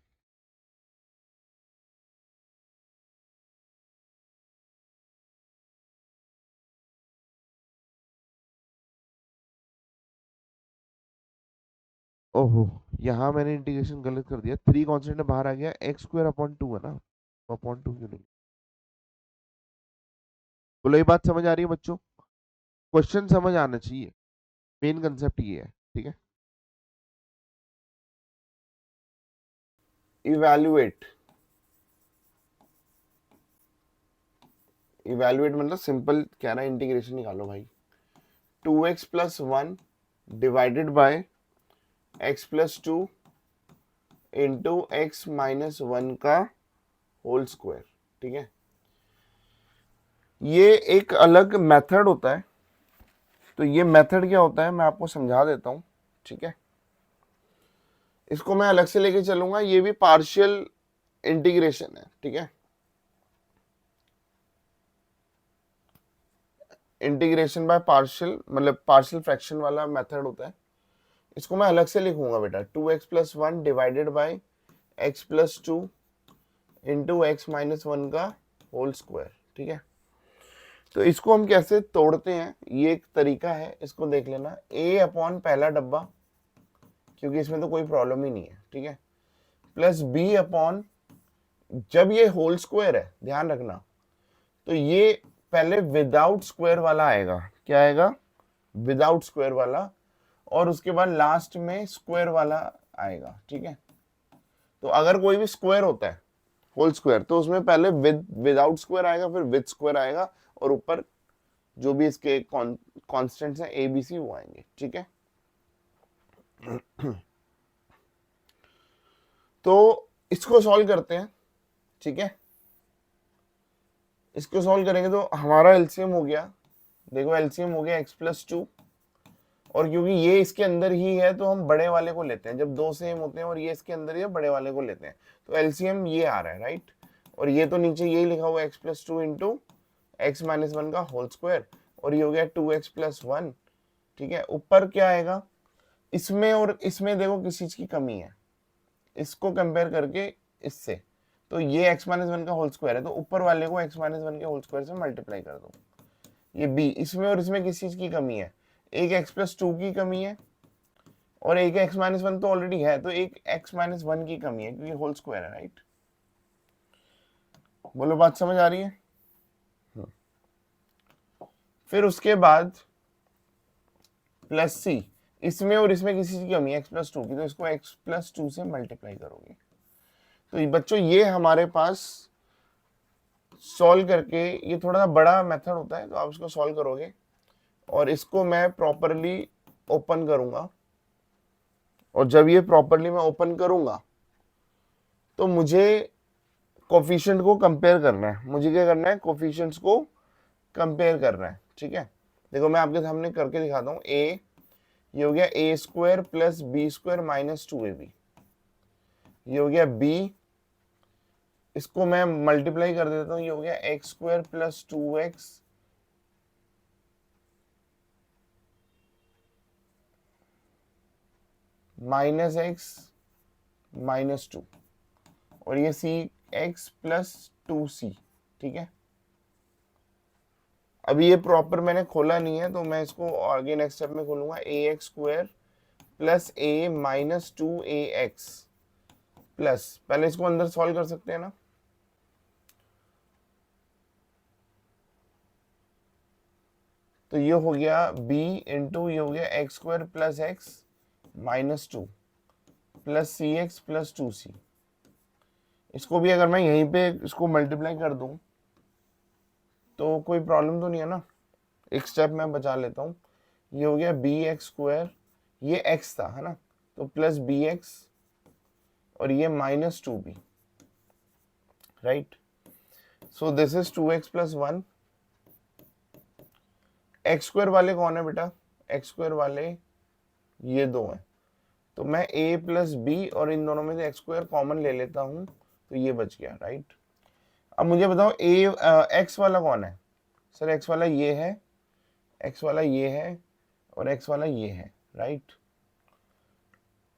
ओहो, यहाँ मैंने इंटीग्रेशन गलत कर दिया। 3 कांस्टेंट बाहर आ गया, x² अपॉन 2 है ना, अपॉन 2 क्यों नहीं? बोलो, ये बात समझ आ रही है बच्चों? क्वेश्चन समझ आना चाहिए, मेन कंसेप्ट ये है। ठीक है, इवैल्यूएट, इवैल्यूएट मतलब सिंपल क्या रहा है, इंटीग्रेशन निकालो भाई। 2x plus 1 divided by x plus 2 into x minus 1 का होल स्क्वायर। ठीक है, ये एक अलग मेथड होता है, तो ये मेथड क्या होता है मैं आपको समझा देता हूं। ठीक है, इसको मैं अलग से लेके चलूंगा, ये भी पार्शियल इंटीग्रेशन है। ठीक है, इंटीग्रेशन बाय पार्शियल मतलब पार्शियल फ्रैक्शन वाला मेथड होता है। इसको मैं अलग से लिखूंगा बेटा, 2x plus 1 divided by x plus 2 into x minus 1 का होल स्क्वायर। ठीक है, तो इसको हम कैसे तोड़ते हैं, ये एक तरीका है, इसको देख लेना। a अपॉन पहला डब्बा, क्योंकि इसमें तो कोई प्रॉब्लम ही नहीं है। ठीक है, प्लस b अपॉन, जब ये होल स्क्वायर है ध्यान रखना, तो ये पहले विदाउट स्क्वायर वाला आएगा। क्या आएगा? विदाउट स्क्वायर वाला, और उसके बाद लास्ट में स्क्वायर वाला आएगा। ठीक है, तो अगर कोई भी स्क्वायर होता है होल स्क्वायर, तो उसमें पहले विदाउट स्क्वायर आएगा, फिर विद स्क्वायर आएगा, और ऊपर जो भी इसके कॉन्स्टेंट्स हैं ए बी सी वो आएंगे। ठीक है, तो इसको सॉल्व करते हैं। ठीक है, इसको सॉल्व करेंगे तो हमारा एलसीएम हो गया, देखो एलसीएम हो गया x प्लस 2, और क्योंकि ये इसके अंदर ही है तो हम बड़े वाले को लेते हैं, जब दो सेम होते हैं और ये इसके अंदर ही है, बड़े वाले को लेते हैं, तो एलसीएम ये आ रहा है, राइट? और ये तो नीचे यही लिखा हुआ है x plus 2 into x minus 1 का होल स्क्वायर, और ये हो गया 2x प्लस 1। ठीक है, ऊपर क्या आएगा? इसमें और इसमें देखो किस चीज की कमी है, इसको कंपेयर करके इससे, तो ये x माइनस 1 का होल स्क्वायर है, तो ऊपर वाले को x माइनस 1 के होल स्क्वायर से मल्टीप्लाई कर दो। ये b, इसमें और इसमें किस चीज की कमी है? एक x प्लस 2 की कमी है, और एक x माइनस 1 तो ऑलरेडी है, तो एक x माइनस 1 की कमी है, क्योंकि होल स्क्वायर है, राइट? बोलो बात समझ आ रही है? फिर उसके बाद प्लस सी, इसमें और इसमें किसी चीज की कमी है एक्स प्लस टू की, तो इसको एक्स प्लस टू से मल्टीप्लाई करोगे। तो बच्चों ये हमारे पास सॉल्व करके, ये थोड़ा सा बड़ा मेथड होता है, तो आप इसको सॉल्व करोगे और इसको मैं प्रॉपरली ओपन करूंगा। और जब ये प्रॉपरली मैं ओपन करूंगा तो मुझे कोफिशिएंट को कंपेयर करना है। मुझे क्या करना है? कोफिशिएंट्स को कंपेयर करना है। ठीक है, देखो मैं आपके सामने करके दिखाता हूँ। ए, ये हो गया a square plus b square minus two a b. ये हो गया बी, इसको मैं मल्टीप्लाई कर देता हूँ, ये हो गया x square plus two x minus x minus to, और ये सी एक्स प्लस टू सी। ठीक है, अभी ये प्रॉपर मैंने खोला नहीं है, तो मैं इसको आगे नेक्स्ट स्टेप में खोलूंगा। ए एक्स स्क्वायर प्लस ए माइनस टू ए एक्स प्लस, पहले इसको अंदर सॉल्व कर सकते हैं ना। तो ये हो गया b इंटू, ये हो गया x square plus x minus two plus c x plus two c. इसको भी अगर मैं यहीं पे इसको मल्टीप्लाई कर दूं तो कोई प्रॉब्लम तो नहीं है ना, एक स्टेप मैं बचा लेता हूँ। ये हो गया बी एक्स स्क्वायर, ये एक्स था है ना, तो प्लस बी एक्स और ये minus two b, right. So this is two x plus one. X square वाले कौन है बेटा? एक्स स्क्वायर वाले ये दो हैं, तो मैं a प्लस बी और इन दोनों में से एक्स स्क्वायर कॉमन ले लेता हूं, तो ये बच गया, राइट। अब मुझे बताओ एक्स वाला कौन है? सर एक्स वाला ये है, एक्स वाला ये है और एक्स वाला ये है, राइट।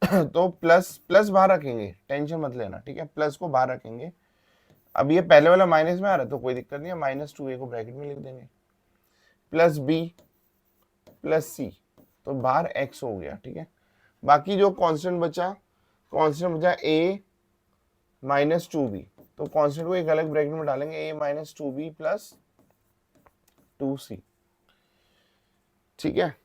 तो प्लस प्लस बाहर रखेंगे, टेंशन मत लेना, ठीक है, प्लस को बाहर रखेंगे। अब ये पहले वाला माइनस में आ रहा है तो कोई दिक्कत नहीं है, माइनस टू ए को ब्रैकेट में लिख देंगे, प्लस बी प्लस सी, तो बाहर एक्स हो गया, ठीक है। बाकी जो कांस्टेंट बचा, कांस्टेंट बचा ए माइनस टू बी, तो कांस्टेंट को एक अलग ब्रैकेट में डालेंगे, a minus two b plus two c. ठीक है,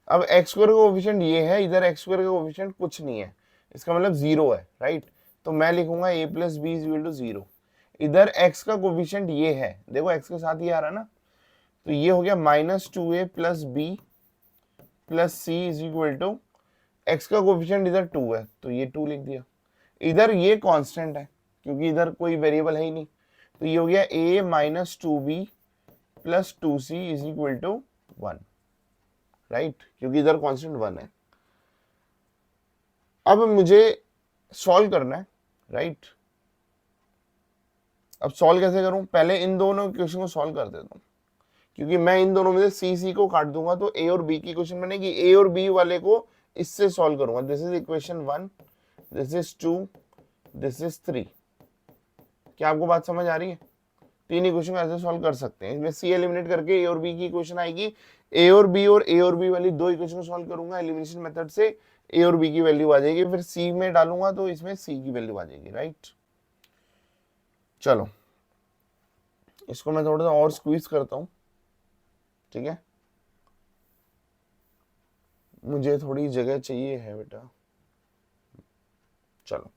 अब एक्स स्क्वायर का कोफिशिएंट ये है, इधर एक्स स्क्वायर का कोफिशिएंट कुछ नहीं है, इसका मतलब जीरो है, राइट। तो मैं लिखूंगा a plus B is equal to zero. इधर एक्स का कोफिशिएंट ये है, देखो एक्स के साथ ये आ रहा है ना, तो ये हो गया minus two a plus b plus c is equal to, x का कोफिशिएंट इधर टू है तो ये टू लिख दिया। इधर ये कांस्टेंट है क्योंकि इधर कोई वेरिएबल है ही नहीं, तो ये हो गया a minus two b plus two c is equal to one, right, क्योंकि इधर कांस्टेंट वन है। अब मुझे सॉल्व करना है, राइट। अब सॉल्व कैसे करूं? पहले इन दोनों क्वेश्चन को सॉल्व कर देता हूं, क्योंकि मैं इन दोनों में से सी सी को काट दूंगा तो ए और बी की क्वेश्चन बनेगी। ए और बी वाले को इससे सॉल्व करूंगा। This is equation one, this is two, this is three. क्या आपको बात समझ आ रही है? तीन इक्वेशन ऐसे सॉल्व कर सकते हैं। इसमें सी एलिमिनेट करके ए और बी की इक्वेशन आएगी, ए और बी वाली दो इक्वेशन को सॉल्व करूंगा एलिमिनेशन मेथड से, ए और बी की वैल्यू आ जाएगी, फिर सी में डालूंगा तो इसमें सी की वैल्यू आ जाएगी, राइट। चलो इसको मैं थोड़ा सा और स्क्वीज करता हूं, ठीक है, मुझे थोड़ी जगह चाहिए है बेटा। चलो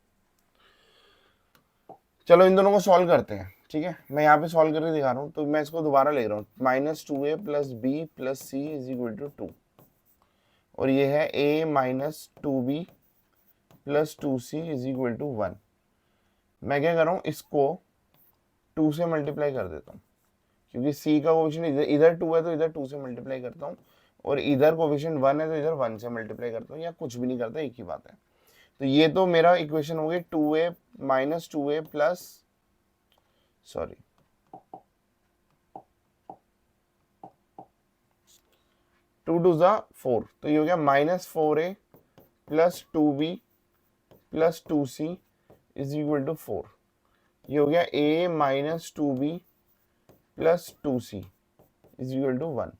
चलो इन दोनों को सॉल्व करते हैं, ठीक है। मैं यहाँ पे सॉल्व करके दिखा रहा हूँ, तो मैं इसको दोबारा ले रहा हूँ, minus two a plus b plus c is equal to two, और ये है a minus two b plus two c is equal to one. मैं क्या कर रहा हूँ, इसको टू से मल्टीप्लाई कर देता हूँ, क्योंकि c का कोफिशिएंट इधर इधर टू है तो इधर टू से मल्टीप्लाई करता हूँ, और इधर कोफिशिएंट वन है तो इधर वन से मल्टीप्लाई करता हूँ, या कुछ भी नहीं करता, एक ही बात है। तो ये तो मेरा इक्वेशन हो गई two a minus two a plus, sorry, two two ज़ा फोर, तो ये हो गया minus four a plus two b plus two c is equal to four. ये हो गया a minus two b plus two c is equal to one.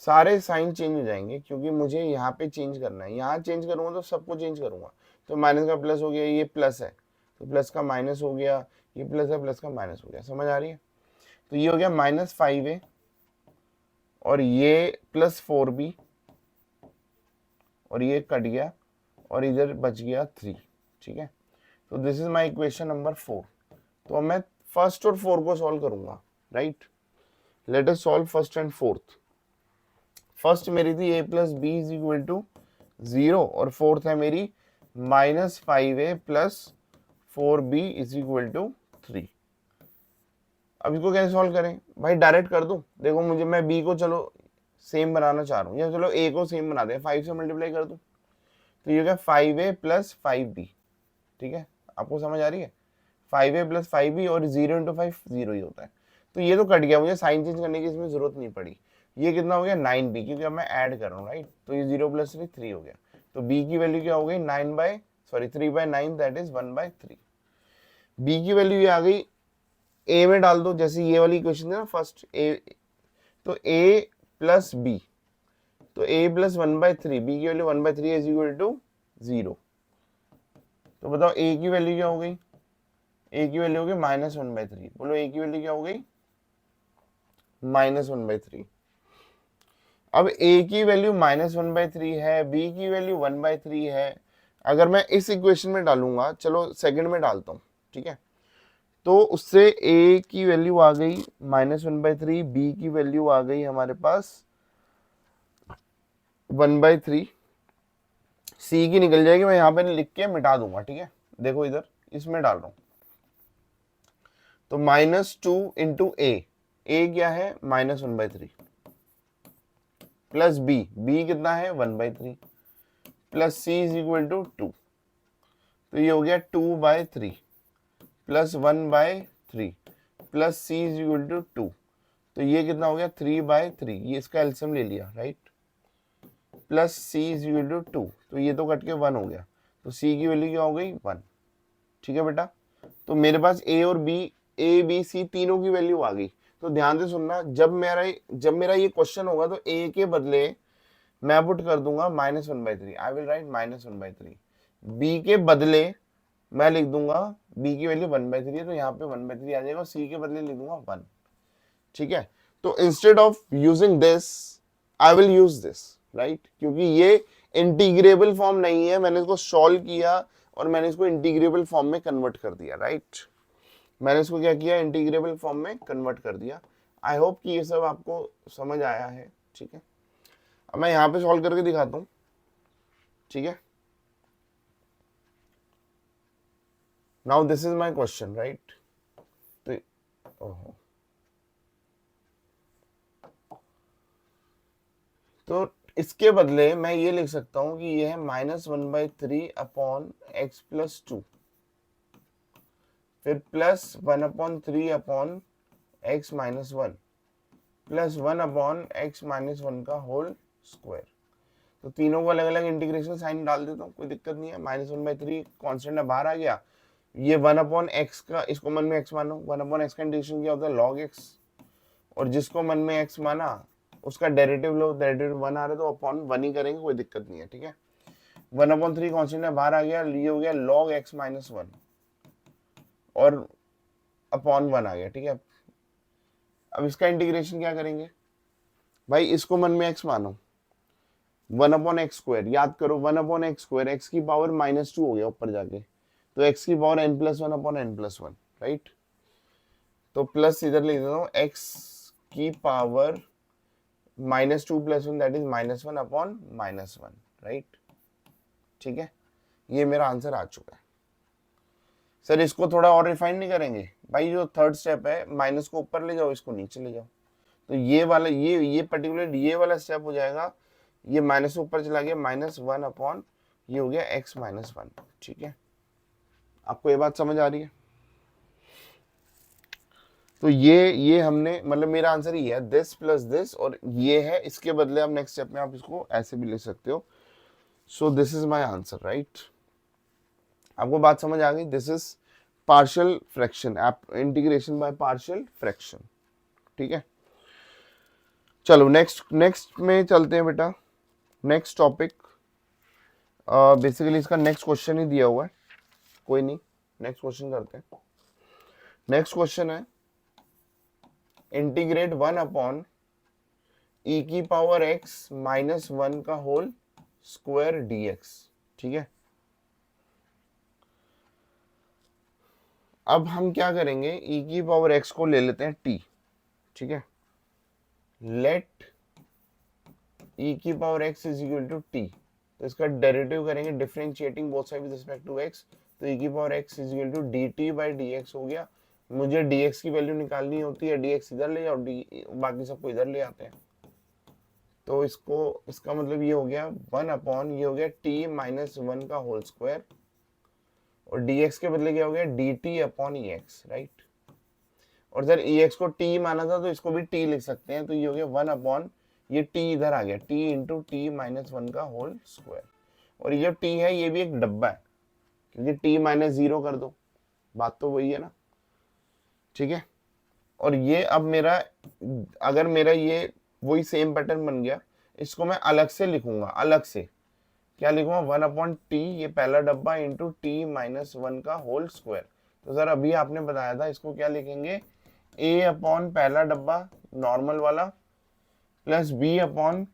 सारे साइन चेंज हो जाएंगे क्योंकि मुझे यहाँ पे चेंज करना है, यहाँ चेंज करूंगा तो सबको चेंज करूंगा, तो माइनस का प्लस हो गया, ये प्लस है, तो प्लस का माइनस हो गया, ये प्लस है, प्लस का माइनस हो गया, समझ आ रही है। तो ये हो गया -5a और ये +4b और ये कट गया और इधर बच गया 3, ठीक है। तो this is my equation number 4। तो अब मैं फर्स्ट और 4 को सॉल्व करूंगा, right. Let us solve first and fourth. First मेरी थी a plus B is equal to 0 और फोर्थ है मेरी -5a plus 4b is equal to 3। अब इसको कैसे सॉल्व करें भाई, डायरेक्ट कर दूं। देखो मुझे, मैं b को चलो सेम बनाना चाह रहा हूँ, या चलो a को सेम बना दे, 5 से मल्टीप्लाई कर दूं, तो ये क्या 5a प्लस 5b, ठीक है। आपको समझ आ रही है, 5a प्लस 5b और 0 इंटू 5 0 ही होता है। तो ये तो कट गया, मुझे साइन चेंज करने की इसमें जरूरत नहीं पड़ी। ये कितना हो गया 9b, क्योंकि अब मैं ऐड कर रहा हूँ, राइट। तो ये 0 प्लस 3 3 हो गया। तो b की वैल्यू क्या हो गई 3/9, दैट इज 1/3। b की वैल्यू ये आ गई, a में डाल दो, जैसे ये वाली इक्वेशन है ना फर्स्ट a, तो a प्लस b, तो a प्लस 1/3, b की वैल्यू 1/3 इज इक्वल टू 0। तो बताओ a की वैल्यू क्या हो गई, a की वैल्यू हो गई -1/3। बोलो a की वैल्यू क्या हो गई -1/3। अब a की वैल्यू -1/3 है, b की वैल्यू 1/3 है। अगर मैं इस इक्वेशन में डालूंगा, चलो सेकंड में डालता हूं, ठीक है। तो उससे a की वैल्यू आ गई -1/3, b की वैल्यू आ गई हमारे पास 1/3, c की निकल जाएगी, मैं यहाँ पे लिख के मिटा दूंगा, ठीक है। देखो इधर इसमें डाल रहा हूं, तो -2 इंटू a क्या है -1/3 प्लस b कितना है 1/3 plus c is equal to 2। तो ये हो गया 2/3 plus 1/3 plus c is equal to 2। तो ये कितना हो गया 3/3, ये इसका एलसीएम ले लिया, right. Plus c is equal to 2, तो ये तो कट के 1 हो गया। तो c की वैल्यू क्या हो गई 1, ठीक है बेटा। तो मेरे पास a b c तीनों की वैल्यू आ गई। तो ध्यान से सुनना, जब मेरा ये क्वेश्चन होगा तो a के बदले मैं पुट कर दूंगा -1/3, आई विल राइट -1/3। b के बदले मैं लिख दूंगा, b की वैल्यू 1/3 है, तो यहाँ पे 1/3 आ जाएगा, c के बदले लिख दूंगा 1, ठीक है। तो instead of using this I will use this, right, क्योंकि ये इंटीग्रेबल फॉर्म नहीं है, मैंने इसको सॉल्व किया और मैंने इसको इंटीग्रेबल फॉर्म में कन्वर्ट कर दिया, राइट। मैंने इसको क्या किया, इंटीग्रेबल फॉर्म में कन्वर्ट कर दिया। आई होप कि ये सब आपको समझ आया है, ठीक है। अब मैं यहाँ पे सॉल्व करके दिखाता हूँ, ठीक है। Now this is my question, right. तो ओहो, तो इसके बदले मैं ये लिख सकता हूं कि ये है -1/3 अपॉन x प्लस 2, फिर plus 1/3 upon x minus 1 plus 1 upon x minus 1 का होल स्क्वायर। तो तीनों को अलग अलग इंटीग्रेशन साइन डाल देता हूँ, कोई दिक्कत नहीं है। -1/3 कॉन्स्टेंट है, बाहर आ गया। ये 1/x का, इसको मन में x मानो, 1/x का इंटीग्रेशन क्या होता है log x, और जिसको मन में x माना उसका डेरिवेटिव लो, डेरिवेटिव 1 आ रहा है तो अपॉन 1 ही करेंगे, कोई दिक्कत नहीं है, ठीक है। 1/3 कॉन्स्टेंट है, बाहर आ गया, ये हो गया log x माइनस 1 और अपॉन 1 आ गया, ठीक है। अब इसका इंटीग्रेशन क्या करेंगे भाई, इसको मन में x मानो, 1/x², याद करो 1/x², x की पावर -2 हो गया ऊपर जाके, तो x की पावर n+1/n+1, राइट। तो प्लस इधर लिख देता हूँ, x की पावर -2 + 1 दैट इज -1/-1, राइट, ठीक है। ये मेरा आंसर आ चुका है। सर इसको थोड़ा और रिफाइन नहीं करेंगे भाई, जो थर्ड स्टेप है, माइनस को ऊपर ले जाओ, इसको नीचे ले जाओ, तो ये वाला ये पर्टिकुलर ये वाला स्टेप हो जाएगा, ये माइनस से ऊपर चला गया -1 अपॉन ये हो गया x माइनस 1, ठीक है। आपको ये बात समझ आ रही है। तो ये हमने, मतलब मेरा आंसर ये है दिस प्लस दिस, और ये है, इसके बदले आप नेक्स्ट स्टेप में आप इसको ऐसे भी ले सकते हो। सो this is my answer, right. आपको बात समझ आ गई। This is partial fraction, integration by partial fraction, ठीक है। चलो नेक्स्ट में चलते हैं बेटा। नेक्स्ट टॉपिक, बेसिकली इसका नेक्स्ट क्वेश्चन ही दिया हुआ है, कोई नहीं, नेक्स्ट क्वेश्चन करते हैं। नेक्स्ट क्वेश्चन है इंटीग्रेट 1 अपॉन ई की पावर एक्स माइनस 1 का होल स्क्वायर dx। ठीक है, अब हम क्या करेंगे, ई की पावर एक्स को ले लेते हैं t। ठीक है, लेट ई की power x is equal to t, तो इसका डेरिवेटिव करेंगे differentiating both side with respect to x, तो ई की power x is equal to d t by d x हो गया। मुझे dx की वैल्यू निकालनी होती है, dx इधर ले और बाकी सबको इधर ले आते हैं, तो इसको इसका मतलब ये हो गया 1 अपॉन ये हो गया t माइनस 1 का होल स्क्वायर, और dx के बदले क्या हो गया dt अपॉन ex, राइट। और सर ex को t माना था तो इसको भी t लिख सकते हैं, तो ये हो गया 1 अपॉन ये t इधर आ गया t इंटू टी माइनस 1 का होल स्क्वायर, और ये जो t है ये भी एक डब्बा है क्योंकि t माइनस 0 कर दो, बात तो वही है ना। ठीक है, और ये अब मेरा अगर मेरा ये वही सेम पैटर्न बन गया, इसको मैं अलग से लिखूंगा, अलग से क्या लिखूंगा 1 अपॉन टी ये पहला डब्बा इंटू टी माइनस 1 का होल स्क्वायर। तो सर अभी आपने बताया था इसको क्या लिखेंगे, a अपॉन पहला डब्बा नॉर्मल वाला plus b upon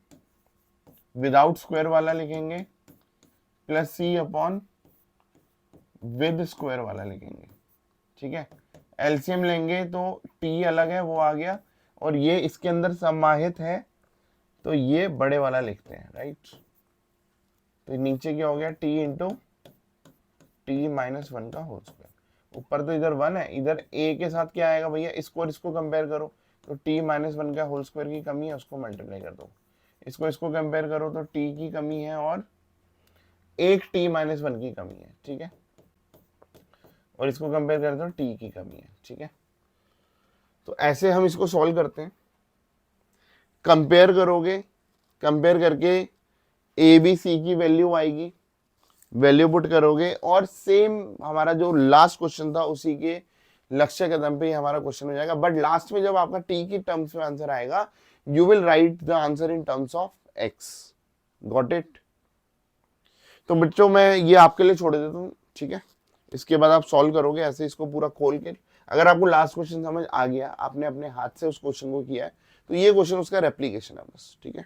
without square वाला लिखेंगे plus c upon with square वाला लिखेंगे। ठीक है, एलसीएम लेंगे तो t अलग है वो आ गया, और ये इसके अंदर समाहित है तो ये बड़े वाला लिखते हैं, राइट। तो नीचे क्या हो गया t इंटू टी माइनस 1 का होल स्क्वायर, ऊपर तो इधर 1 है, इधर a के साथ क्या आएगा भैया, इसको और इसको कंपेयर करो तो t माइनस 1 का होल स्क्वायर की कमी है, उसको मल्टीप्लाई कर दो, इसको कंपेयर करो तो t की कमी है और एक t माइनस 1 की कमी है। ठीक है, और इसको कंपेयर करते हो t की कमी है। ठीक है, तो ऐसे हम इसको सॉल्व करते हैं, कंपेयर करोगे, कंपेयर करके ए बी सी की वैल्यू आएगी, वैल्यू पुट करोगे और सेम हमारा जो लास्ट क्वेश्चन था उसी के लक्ष्य कदम पे ही हमारा क्वेश्चन हो जाएगा, बट लास्ट में जब आपका टी की टर्म्स में आंसर आएगा you will write the answer in terms of x. Got it. तो बच्चों मैं ये आपके लिए छोड़ देता हूँ, ठीक है, इसके बाद आप सॉल्व करोगे ऐसे इसको पूरा खोल के। अगर आपको लास्ट क्वेश्चन समझ आ गया, आपने अपने हाथ से उस क्वेश्चन को किया है, तो ये क्वेश्चन उसका रेप्लीकेशन है बस। ठीक है,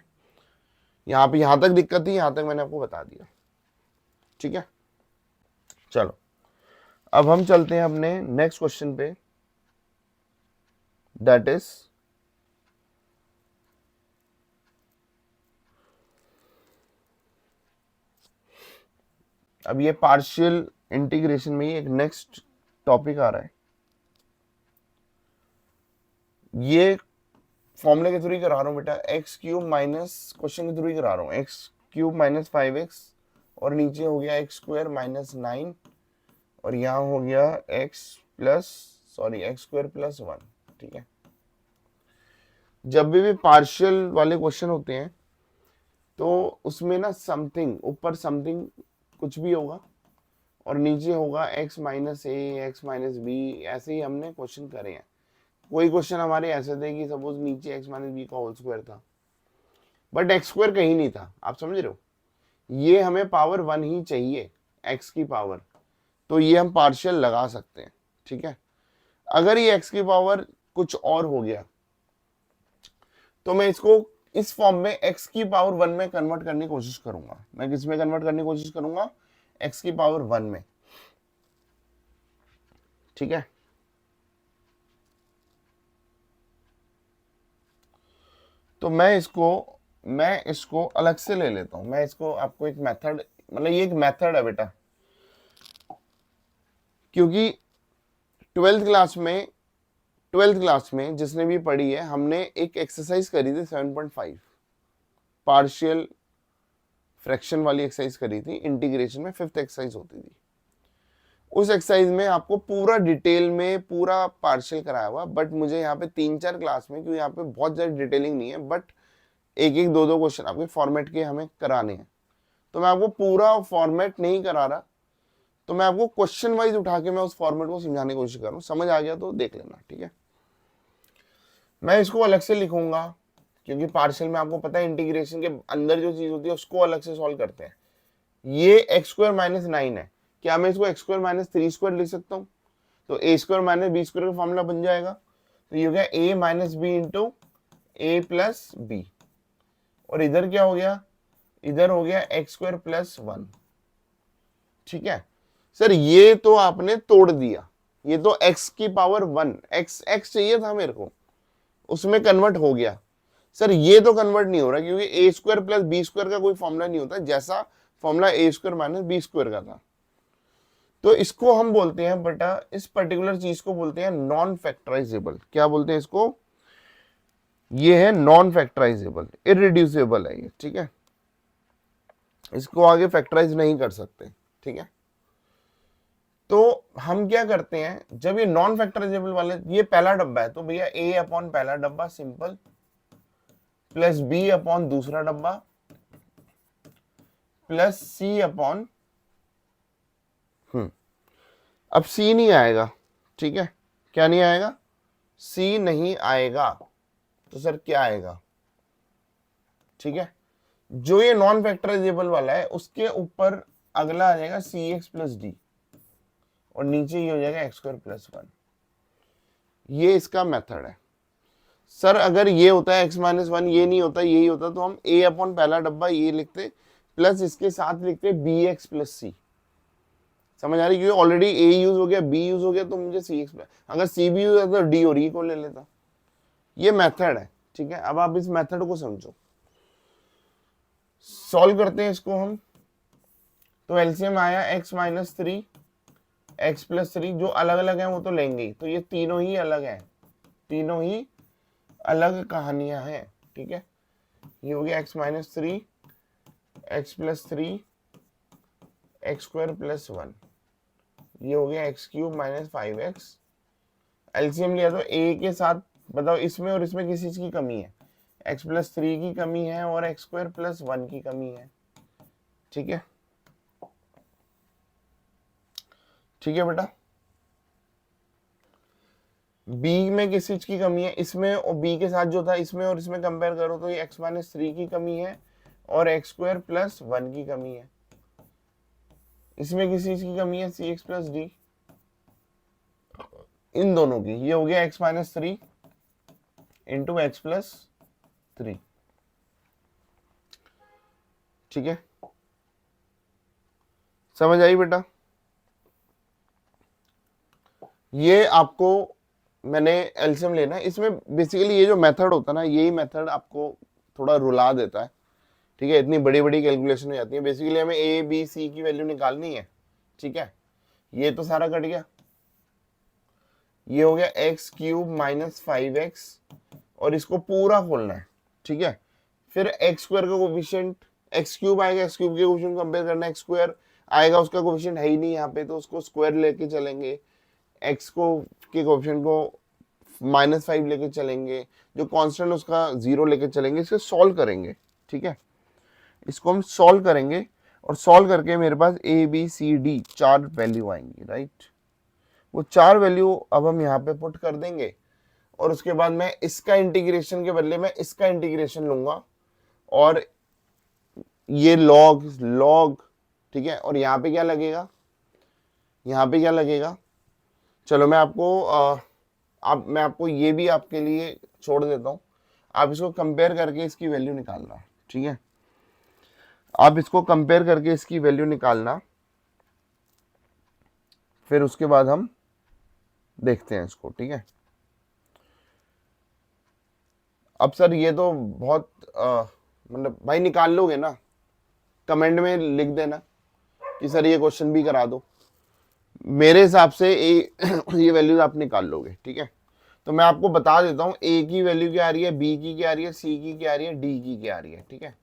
यहाँ पे यहां तक दिक्कत थी, यहां तक मैंने आपको बता दिया। ठीक है, चलो अब हम चलते हैं अपने नेक्स्ट क्वेश्चन पे, दैट इज अब ये पार्शियल इंटीग्रेशन में ही एक नेक्स्ट टॉपिक आ रहा है, ये फॉर्मूले के थ्रू ही करा रहा हूँ बेटा, एक्स क्यूब माइनस क्वेश्चन के थ्रू ही करा रहा हूँ, एक्स क्यूब माइनस 5x और नीचे हो गया एक्स स्क्वायर माइनस 9 और यहाँ हो गया एक्स स्क्वायर प्लस 1। ठीक है, जब भी पार्शियल वाले क्वेश्चन होते हैं तो उसमें ना समथिंग ऊपर समथिंग कुछ भी होगा और नीचे होगा x minus a x minus B, ऐसे ही हमने क्वेश्चन करे हैं। कोई क्वेश्चन हमारे ऐसे थे कि सपोज नीचे x माइनस बी का होल स्क्वायर था बट x स्क्वायर कहीं नहीं था, आप समझ रहे हो, ये हमें पावर 1 ही चाहिए x की पावर, तो ये हम पार्शियल लगा सकते हैं। ठीक है, अगर ये x की पावर कुछ और हो गया तो मैं इसको इस फॉर्म में x की पावर 1 में कन्वर्ट करने की कोशिश करूंगा। मैं किस में कन्वर्ट करने की कोशिश करूंगा, x की पावर 1 में। ठीक है, तो मैं इसको अलग से ले लेता हूं, मैं इसको आपको एक मेथड, मतलब ये एक मेथड है बेटा, क्योंकि ट्वेल्थ क्लास में जिसने भी पढ़ी है, हमने एक एक्सरसाइज करी थी 7.5 पार्शियल फ्रैक्शन वाली एक्सरसाइज करी थी, इंटीग्रेशन में 5th एक्सरसाइज होती थी। उस एक्सरसाइज में आपको पूरा डिटेल में पूरा पार्शियल कराया हुआ, बट मुझे यहाँ पे 3-4 क्लास में, क्योंकि यहाँ पे बहुत ज़्यादा डिटेलिंग नहीं है, बट एक एक दो क्वेश्चन आपके फॉर्मेट के हमें कराने हैं, तो मैं आपको पूरा फॉर्मेट नहीं करा रहा, तो मैं आपको क्वेश्चन वाइज उठा के मैं उस फॉर्मेट को समझाने की कोशिश कर रहा हूँ। समझ आ गया तो देख लेना। ठीक है, मैं इसको अलग से लिखूंगा क्योंकि पार्शियल में आपको पता है इंटीग्रेशन के अंदर जो चीज होती है उसको अलग से सॉल्व करते हैं। ये एक्स स्क्वायर माइनस 9 है, क्या मैं इसको एक्स स्क्वायर माइनस 3 स्क्वायर लिख सकता हूँ? तो ए स्क्वायर माइनस बी स्क्वायर का फॉर्मूला बन जाएगा, तो ये हो गया ए minus b into a plus b, और इधर क्या हो गया, इधर हो गया एक्स स्क्वायर प्लस 1। ठीक है सर, ये तो आपने तोड़ दिया, ये तो x की पावर 1, x चाहिए था मेरे को, उसमें कन्वर्ट हो गया। सर ये तो कन्वर्ट नहीं हो रहा, क्योंकि ए स्क्वायर प्लस बी स्क्वायर का कोई फॉर्मूला नहीं होता जैसा फॉर्मूला ए स्क्वायर माइनस बी स्क्वायर का था। तो इसको हम बोलते हैं बेटा, इस पर्टिकुलर चीज को बोलते हैं नॉन फैक्टराइजेबल। क्या बोलते हैं इसको? ये है नॉन फैक्टराइजेबल, इरिड्यूसिबल है ये। ठीक है, इसको आगे फैक्टराइज नहीं कर सकते। ठीक है, तो हम क्या करते हैं, जब ये नॉन फैक्टराइजेबल वाले, ये पहला डब्बा है तो भैया ए अपॉन पहला डब्बा सिंपल, प्लस बी अपॉन दूसरा डब्बा, प्लस सी अपॉन, अब सी नहीं आएगा। ठीक है, क्या नहीं आएगा? सी नहीं आएगा, तो सर क्या आएगा? ठीक है, जो ये नॉन फैक्टराइजेबल वाला है उसके ऊपर अगला आ जाएगा सी एक्स प्लस डी, और नीचे ये हो जाएगा एक्स स्क्वायर प्लस 1। ये इसका मेथड है। सर अगर ये होता है x माइनस 1, ये नहीं होता, यही होता, तो हम a अपॉन पहला डब्बा ये लिखते, प्लस इसके साथ लिखते बी एक्स प्लस सी। समझ आ रही? क्योंकि ऑलरेडी a यूज हो गया, b यूज हो गया, तो मुझे सी एक्स, अगर सी भी यूज होता तो d और e को ले लेता। ये मेथड है। ठीक है, अब आप इस मेथड को समझो, सॉल्व करते हैं इसको हम। तो एलसीएम आया x माइनस 3 x प्लस 3, जो अलग अलग है वो तो लेंगे ही, तो ये तीनों ही अलग है, तीनों ही अलग कहानियां हैं। ठीक है, ये हो गया x minus 3 x plus 3 x square plus 1, ये हो गया x cube minus 5x। LCM लिया तो a के साथ बताओ, इसमें और इसमें किस चीज की कमी है? x प्लस 3 की कमी है और एक्स स्क्वायर प्लस 1 की कमी है। ठीक है, ठीक है बेटा, b में किस चीज की कमी है? इसमें और b के साथ जो था, इसमें और इसमें कंपेयर करो तो ये x माइनस 3 की कमी है और एक्स स्क्वायर प्लस 1 की कमी है। इसमें किस चीज की कमी है? सी एक्स प्लस डी, इन दोनों की। ये हो गया x minus 3 into x plus 3। ठीक है, समझ आई बेटा? ये आपको मैंने एलसीएम लेना है। इसमें बेसिकली ये जो मेथड होता है ना, यही मेथड आपको थोड़ा रुला देता है। ठीक है, इतनी बड़ी बड़ी कैलकुलेशन हो जाती है। बेसिकली हमें ए बी सी की वैल्यू निकालनी है। ठीक है, ये तो सारा कट गया, ये हो गया एक्स क्यूब माइनस 5x, और इसको पूरा खोलना है। ठीक है, फिर एक्स स्क्वायर का कोफिशिएंट, एक्स क्यूब आएगा, एक्स क्यूब के कोफिशिएंट कंपेयर करना है, एक्स स्क्वायर आएगा, उसका कोफिशिएंट है ही नहीं यहाँ पे, तो उसको स्क्वायर लेके चलेंगे, एक्स को के कोफिशिएंट को -5 लेके चलेंगे, जो कांस्टेंट उसका 0 लेके चलेंगे, इसे सॉल्व करेंगे। ठीक है, इसको हम सॉल्व करेंगे, और सॉल्व करके मेरे पास a b c d 4 value आएंगी। राइट, वो 4 वैल्यू अब हम यहाँ पे पुट कर देंगे, और उसके बाद मैं इसका इंटीग्रेशन के बदले में इसका इंटीग्रेशन लूंगा, और ये लॉग लॉग। ठीक है, और यहाँ पे क्या लगेगा? यहाँ पे क्या लगेगा? चलो मैं आपको मैं आपको ये भी आपके लिए छोड़ देता हूँ, आप इसको कंपेयर करके इसकी वैल्यू निकालना। ठीक है, आप इसको कंपेयर करके इसकी वैल्यू निकालना, फिर उसके बाद हम देखते हैं इसको। ठीक है, अब सर ये तो बहुत मतलब भाई निकाल लोगे ना? कमेंट में लिख देना कि सर ये क्वेश्चन भी करा दो। मेरे हिसाब से ये वैल्यूज आप निकाल लोगे। ठीक है, तो मैं आपको बता देता हूँ ए की वैल्यू क्या आ रही है, बी की क्या आ रही है, सी की क्या आ रही है, डी की क्या आ रही है। ठीक है,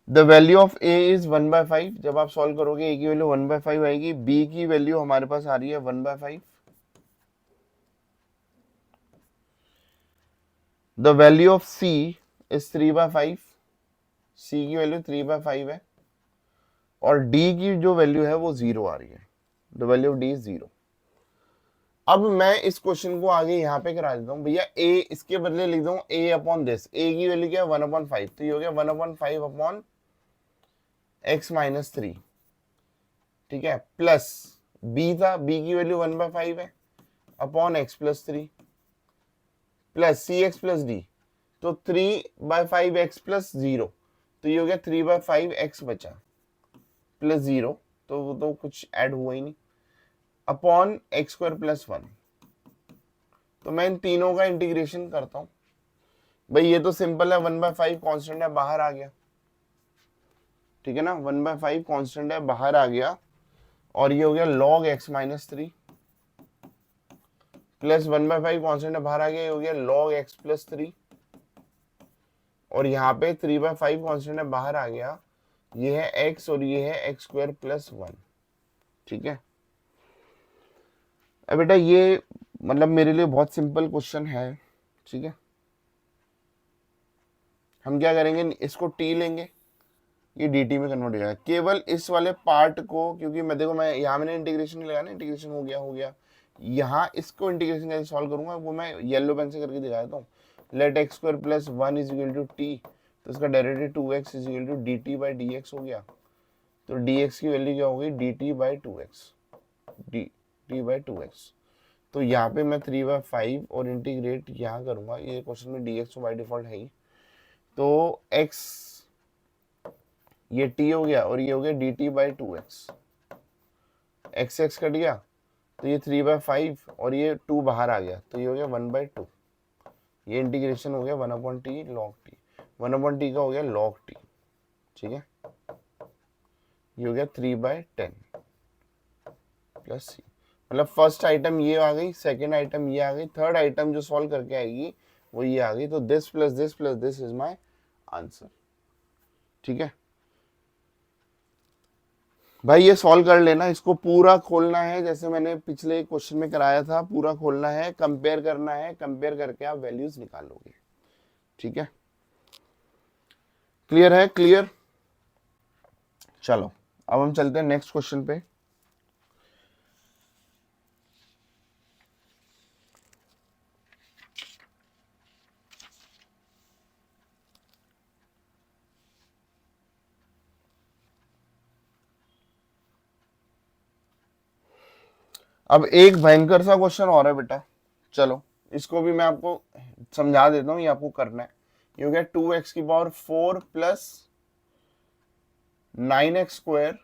the value of A is 1/5। जब आप सॉल्व करोगे ए की वैल्यू 1/5 आएगी, बी की वैल्यू हमारे पास आ रही है 1/5, the value of C is 3/5, C की वैल्यू 3/5 है, और डी की जो वैल्यू है वो 0 आ रही है, the value of D is 0। अब मैं इस क्वेश्चन को आगे यहाँ पे करा देता हूँ भैया, ए इसके बदले लिख दूँ ए अपॉन दिस, ए की वैल्यू क्या है 1/5, तो ये हो गया 1/5 अपॉन x माइनस 3। ठीक है, प्लस b था, b की वैल्यू 1/5 है, upon x plus 3 plus c x plus D, तो 3/5x प्लस 0, तो ये हो गया 3/5x बचा प्लस 0, तो वो तो कुछ ऐड हुआ ही नहीं, अपॉन एक्स स्क्वायर प्लस 1। तो मैं इन तीनों का इंटीग्रेशन करता हूं। भाई ये तो सिंपल है, 1/5 कांस्टेंट है, बाहर आ गया, ठीक है ना, 1/5 कांस्टेंट है, बाहर आ गया, और ये हो गया log x minus 3 plus 1/5 constant है, बाहर आ गया, ये हो गया log x प्लस 3, और यहाँ पे 3/5 कांस्टेंट है, बाहर आ गया, ये है x और ये है x स्क्वायर प्लस 1। ठीक है, अब बेटा ये मतलब मेरे लिए बहुत सिंपल क्वेश्चन है। ठीक है, हम क्या करेंगे, इसको t लेंगे, ये dt में कन्वर्ट हो जाएगा, केवल इस वाले पार्ट को, क्योंकि मैं देखो मैं यहाँ मैंने इंटीग्रेशन नहीं लगाया ना, इंटीग्रेशन हो गया यहाँ, इसको इंटीग्रेशन कैसे सॉल्व करूंगा वो मैं येलो पेन से करके दिखा देता हूँ। Let x square plus 1 is equal to t, तो इसका derivative 2x is equal to d t by d x हो गया, तो dx की वैल्यू क्या होगी, d t by 2x, d t by 2x। तो यहाँ पे मैं 3/5 और इंटीग्रेट यहाँ करूंगा, ये क्वेश्चन में dx तो बाई डिफॉल्ट है ही, तो x ये t हो गया और ये हो गया D t by 2x, x cut गया, तो ये 3/5 और ये 2 बाहर आ गया, तो ये हो गया 1/2, ये इंटीग्रेशन हो गया 1/t log t, 1/t का हो गया log t। ठीक है, ये हो गया 3/10 प्लस सी, मतलब फर्स्ट आइटम ये आ गई, सेकेंड आइटम ये आ गई, थर्ड आइटम जो सॉल्व करके आएगी वो ये आ गई, तो this plus this plus this is my answer. ठीक है भाई, ये सॉल्व कर लेना, इसको पूरा खोलना है, जैसे मैंने पिछले क्वेश्चन में कराया था, पूरा खोलना है, कंपेयर करना है, कंपेयर करके आप वैल्यूज निकालोगे। ठीक है, क्लियर है, क्लियर। चलो अब हम चलते हैं नेक्स्ट क्वेश्चन पे। अब एक भयंकर सा क्वेश्चन और है बेटा, चलो इसको भी मैं आपको समझा देता हूँ, ये आपको करना है। ये हो गया 2x की power 4 plus 9x square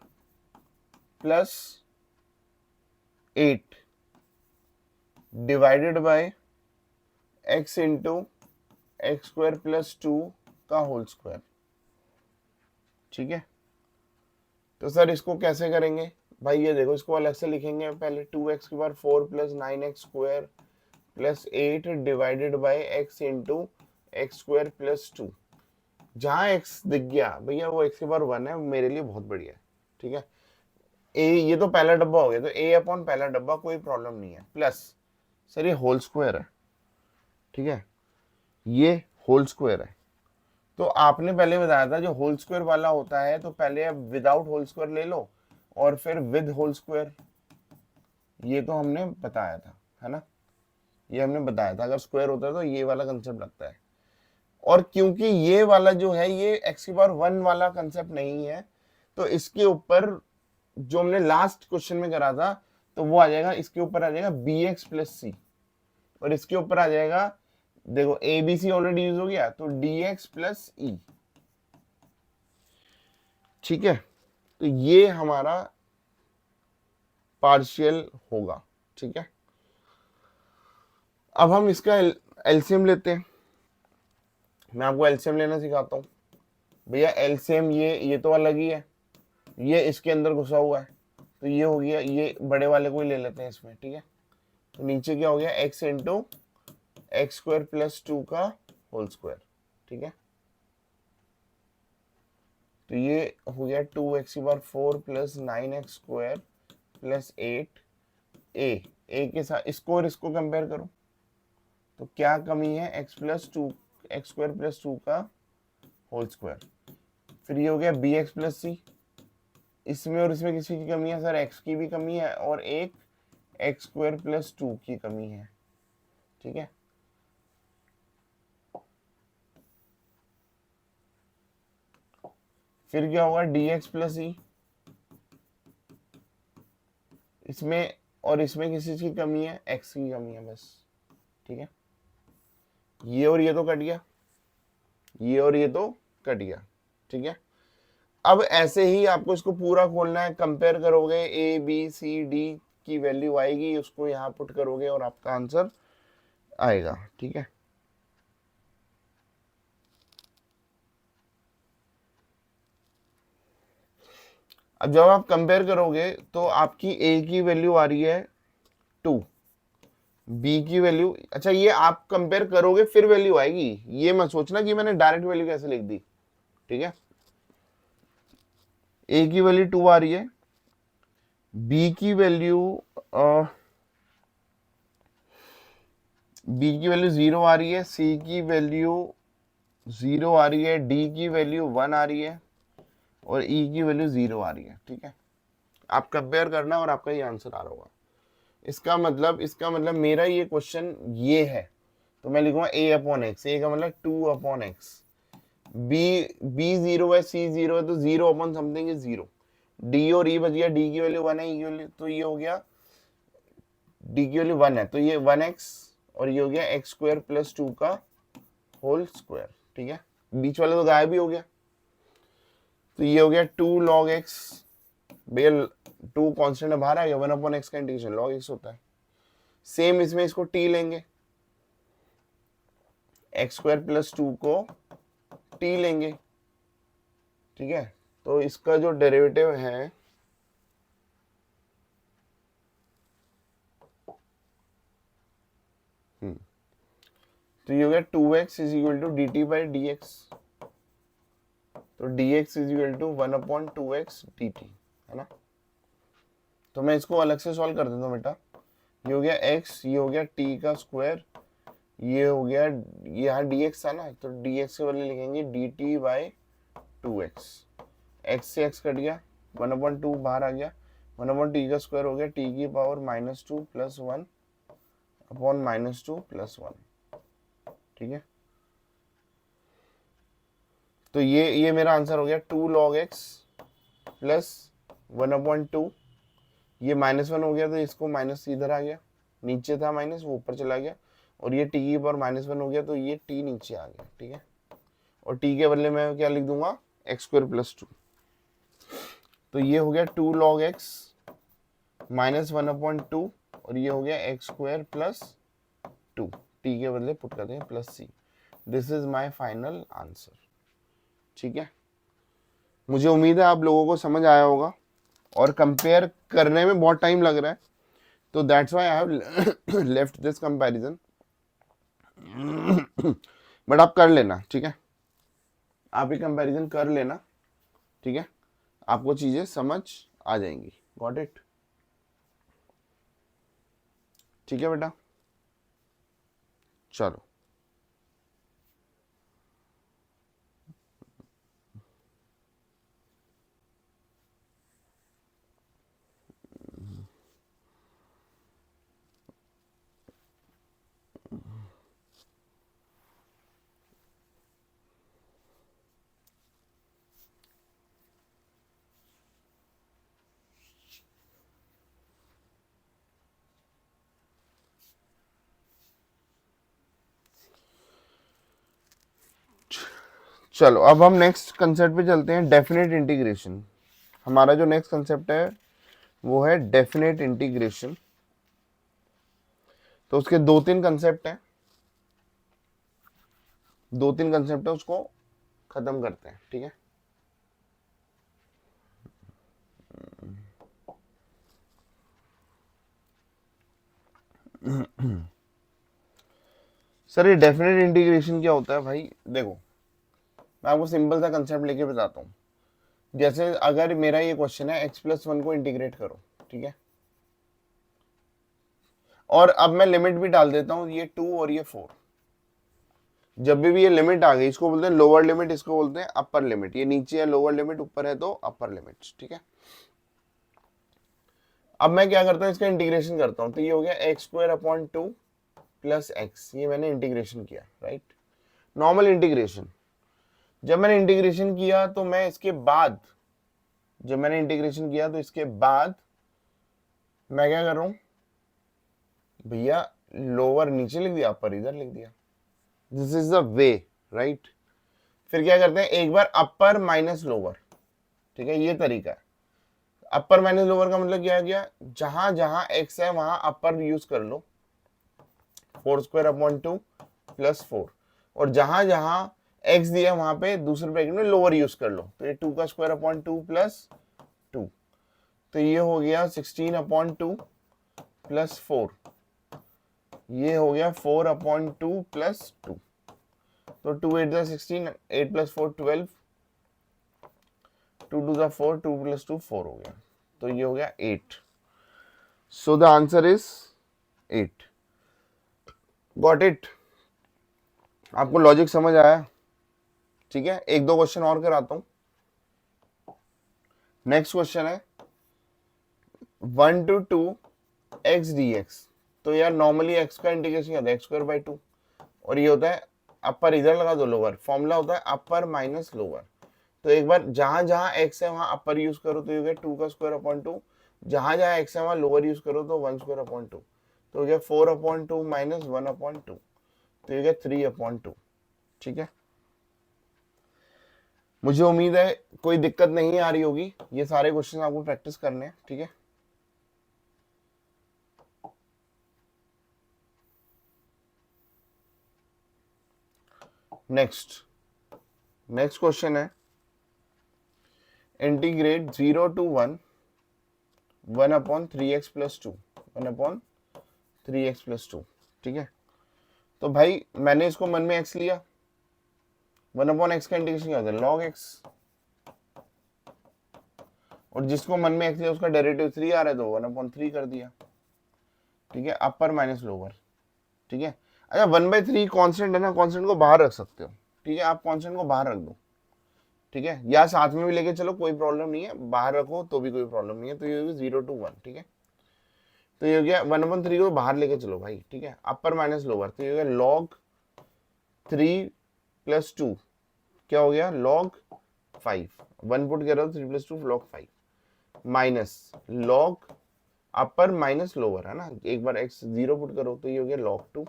plus 8 divided by x into x square plus 2 का होल स्क्वायर। ठीक है, तो सर इसको कैसे करेंगे भाई, ये देखो इसको अलग से लिखेंगे, पहले 2x की power 4 plus 9x square plus 8 divided by x into x square plus 2, जहां x दिख गया भैया वो x की पावर 1 है, मेरे लिए बहुत बढ़िया है। ठीक है, ए ये तो पहला डब्बा हो गया, तो a अपॉन पहला डब्बा कोई प्रॉब्लम नहीं है, प्लस सर ये होल स्क्वायर है। ठीक है, ये होल स्क्वायर है, तो आपने पहले बताया था जो होल स्क्वायर वाला होता है, तो पहले आप विदाउट होल स्क्वायर ले लो और फिर विद होल स्क्वायर, ये तो हमने बताया था, है ना, ये हमने बताया था, अगर स्क्वायर होता है तो ये वाला कंसेप्ट लगता है। और क्योंकि ये वाला जो है ये एक्स की पावर 1 वाला कंसेप्ट नहीं है, तो इसके ऊपर जो हमने लास्ट क्वेश्चन में करा था, तो वो आ जाएगा, इसके ऊपर आ जाएगा बी एक्स प्लस सी, और इसके ऊपर आ जाएगा, देखो a b c already use हो गया, तो डी एक्स प्लस ई। ठीक है, तो ये हमारा पार्शियल होगा। ठीक है, अब हम इसका एलसीएम लेते हैं, मैं आपको एलसीएम लेना सिखाता हूँ। भैया एलसीएम ये तो अलग ही है, ये इसके अंदर घुसा हुआ है, तो ये हो गया, ये बड़े वाले को ही ले लेते हैं इसमें। ठीक है, तो नीचे क्या हो गया, x into x square plus 2 का होल स्क्वायर। ठीक है, तो ये हो गया 2x की power 4 plus 9x square plus 8 ए के साथ इसको और इसको कंपेयर करो, तो क्या कमी है, x plus 2 x square plus 2 का होल स्क्वायर। फिर ये हो गया बी एक्स प्लस सी, इसमें और इसमें किसी की कमी है सर, x की भी कमी है और एक एक्स स्क्वायर प्लस 2 की कमी है। ठीक है, फिर क्या होगा डी एक्स प्लस ई, इसमें और इसमें किसी चीज की कमी है, x की कमी है बस, ठीक है। ये और ये तो कट गया, ये और ये तो कट गया, ठीक है। अब ऐसे ही आपको इसको पूरा खोलना है, कंपेयर करोगे, ए बी सी डी की वैल्यू आएगी, उसको यहाँ पुट करोगे और आपका आंसर आएगा, ठीक है। अब जब आप कंपेयर करोगे तो आपकी ए की वैल्यू आ रही है 2, बी की वैल्यू, अच्छा ये आप कंपेयर करोगे फिर वैल्यू आएगी, ये मत सोचना कि मैंने डायरेक्ट वैल्यू कैसे लिख दी, ठीक है। ए की वैल्यू 2 आ रही है, बी की वैल्यू बी की वैल्यू 0 आ रही है, सी की वैल्यू 0 आ रही है, डी की वैल्यू 1 आ रही है और ई की वैल्यू 0 आ रही है, ठीक है। आप कंपेयर करना और आपका ये आंसर आ रहा होगा। इसका मतलब मेरा ये क्वेश्चन ये है, तो मैं लिखूंगा a अपॉन एक्स, ए का मतलब 2 अपॉन एक्स, बी 0 है, सी 0 है, तो 0 अपॉन समथिंग इज 0, डी और ई बच गया, डी की वैल्यू 1 है, ई की वैल्यू, तो ये हो गया डी की वैल्यू 1 है, तो ये 1x और ये हो गया एक्स स्क्वायर प्लस 2 का होल स्क्वायर, ठीक है। बीच वाला तो गायब ही हो गया, तो ये हो गया 2 log x, भैया 2 कांस्टेंट बाहर आ गया, 1 अपॉन एक्स का इंटीग्रेशन log x होता है। सेम इसमें इसको t लेंगे, एक्स स्क्वायर प्लस 2 को t लेंगे, ठीक है। तो इसका जो डेरिवेटिव है तो ये हो गया 2x is equal to d t by d x, तो dx is equal to 1 upon 2x dt, है ना। तो मैं इसको अलग से सॉल्व कर देता हूँ बेटा, ये हो गया x, ये हो गया t का स्क्वायर, ये हो गया, ये यहाँ dx था ना, तो dx के बदले लिखेंगे dt बाई 2x, x से x कट गया, 1 अपॉन 2 बाहर आ गया, 1 अपॉन t का स्क्वायर हो गया t की पावर -2 प्लस 1 अपॉन -2 प्लस 1, ठीक है। तो ये मेरा आंसर हो गया 2 log x प्लस 1 अपॉन 2, ये -1 हो गया तो इसको माइनस इधर आ गया, नीचे था माइनस वो ऊपर चला गया, और ये t की पावर -1 हो गया तो ये t नीचे आ गया, ठीक है। और t के बदले में क्या लिख दूंगा, एक्स स्क्वायर प्लस 2, तो ये हो गया 2 log x माइनस 1 अपॉन 2 और ये हो गया एक्स स्क्वायर प्लस 2, t के बदले पुट कर देंगे plus c, this is my final answer, ठीक है। मुझे उम्मीद है आप लोगों को समझ आया होगा, और कंपेयर करने में बहुत टाइम लग रहा है, तो that's why I have left this comparison, but आप कर लेना, ठीक है, आप ये कंपैरिजन कर लेना, ठीक है, आपको चीजें समझ आ जाएंगी, गॉट इट, ठीक है बेटा, चलो। चलो अब हम नेक्स्ट कंसेप्ट पे चलते हैं, डेफिनेट इंटीग्रेशन। हमारा जो नेक्स्ट कंसेप्ट है वो है डेफिनेट इंटीग्रेशन। तो उसके दो तीन कंसेप्ट हैं, उसको खत्म करते हैं, ठीक है। सर ये डेफिनेट इंटीग्रेशन क्या होता है भाई, देखो मैं आपको सिंपल सा कंसेप्ट लेके बताता हूँ। जैसे अगर मेरा ये क्वेश्चन है x+1 को इंटीग्रेट करो, ठीक है, और अब मैं लिमिट भी डाल देता हूँ, ये 2 और ये 4, जब भी ये लिमिट आ गई, इसको बोलते हैं लोअर लिमिट, इसको बोलते हैं अपर लिमिट, ये नीचे है लोअर लिमिट, ऊपर है तो अपर लिमिट, ठीक है। अब मैं क्या करता हूँ, इसका इंटीग्रेशन करता हूँ, तो ये हो गया x square upon 2 plus x, ये मैंने इंटीग्रेशन किया, राइट, नॉर्मल इंटीग्रेशन। जब मैंने इंटीग्रेशन किया तो मैं इसके बाद, मैं क्या कर रहा हूं भैया, लोअर नीचे लिख दिया, अपर इधर लिख दिया, this is the way, right. फिर क्या करते हैं, एक बार अपर माइनस लोअर, ठीक है, ये तरीका है। अपर माइनस लोअर का मतलब क्या गया, जहां जहां एक्स है वहां अपर यूज कर लो, 4² अपॉन 2 +4, और जहां जहां एक्स दिया वहां पे दूसरे ब्रैकेट में लोअर यूज कर लो, तो ये 2² अपॉन 2 +2, तो ये हो गया 16/2 +4, ये हो गया 4/2 +2, तो 2 8 16, 8 + 4 12, 2 2 4, 2 + 2 4 हो गया, तो ये हो गया 8। So the answer is 8। Got it? आपको लॉजिक समझ आया? ठीक है, एक दो क्वेश्चन और कराता हूं। नेक्स्ट क्वेश्चन है 1 to 2 x dx। तो यार नॉर्मली x का इंटीग्रेशन क्या होता है, x²/2, और ये होता है अपर इधर लगा दो लोअर, फॉर्मूला होता है अपर माइनस लोअर। तो एक बार जहां जहां x है वहां अपर यूज करो, तो ये हो गया 2² अपॉन 2, जहां जहां x है वहां लोअर यूज करो तो 1² अपॉन 2, तो हो गया 4/2 माइनस 1/2, तो ये हो गया 3/2। ठीक है, मुझे उम्मीद है कोई दिक्कत नहीं आ रही होगी, ये सारे क्वेश्चन आपको प्रैक्टिस करने हैं। ठीक है, नेक्स्ट क्वेश्चन है इंटीग्रेट 0 to 1 1/3x + 2, 1/3x + 2। ठीक है, तो भाई मैंने इसको मन में x लिया, 1/x का इंटीग्रेशन क्या होता है, log x, और जिसको मन में x लिया उसका डेरिवेटिव 3 आ रहा है तो 1/3 कर दिया। ठीक है, अपर माइनस लोअर। ठीक है, अच्छा 1/3 कांस्टेंट है ना, कांस्टेंट को बाहर रख सकते हो। ठीक है, आप कांस्टेंट को बाहर रख दो, ठीक है, या साथ में भी लेके चलो, कोई प्रॉब्लम नहीं है, बाहर रखो तो भी कोई प्रॉब्लम नहीं है। तो ये होगी 0 to 1। ठीक है, तो ये हो गया 1/3 को बाहर लेके चलो भाई। ठीक है, अपर माइनस लोअर, तो ये हो गया log 3 + 2, क्या हो गया log 5, 1 पुट कर रहे हो, 3 + 2 log 5, माइनस log अपर माइनस लोअर है ना, एक बार x 0 पुट करो तो ये हो गया log 2।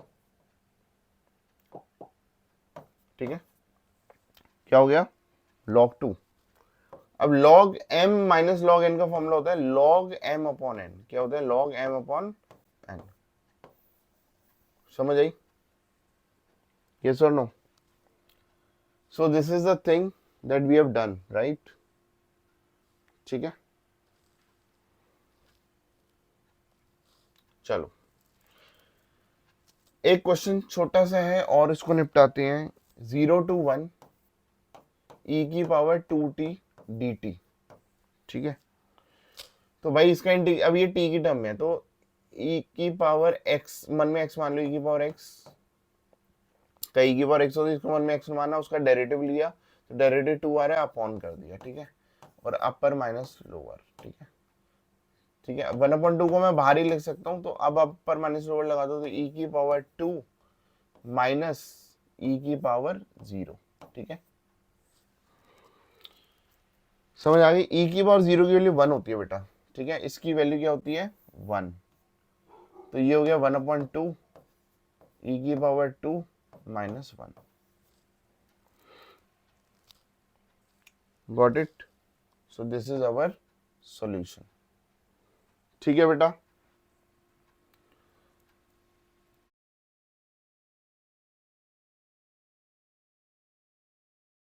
ठीक है, क्या हो गया log 2। अब log m minus log n का फॉर्मूला होता है log m/n। क्या होता है log m/n? समझ आई? yes or no? so this is the thing that we have done, right? ठीक है, चलो एक क्वेश्चन छोटा सा है और इसको निपटाते हैं। 0 to 1 e⁻2t dt। ठीक है, तो भाई इसका अब ये t की टर्म में है, तो e⁻x, मन में x मान लो, e⁻x का e⁻x होता है, इसको मन में x माना, उसका डेरिवेटिव लिया तो डेरिवेटिव 2 आ रहा है, अपॉन कर दिया। ठीक है, और अपर माइनस लोअर। ठीक है, ठीक है, 1/2 को मैं बाहर ही लिख सकता हूँ, तो अब अपर माइनस लोअर लगा दो, तो e⁻2 माइनस e⁻0। ठीक है, समझ आ गई? e⁻0 की वैल्यू 1 होती है बेटा। ठीक है, इसकी वैल्यू क्या होती है 1, तो ये हो गया 1/2 e⁻2 minus 1। Got it? So this is our solution. ठीक है बेटा।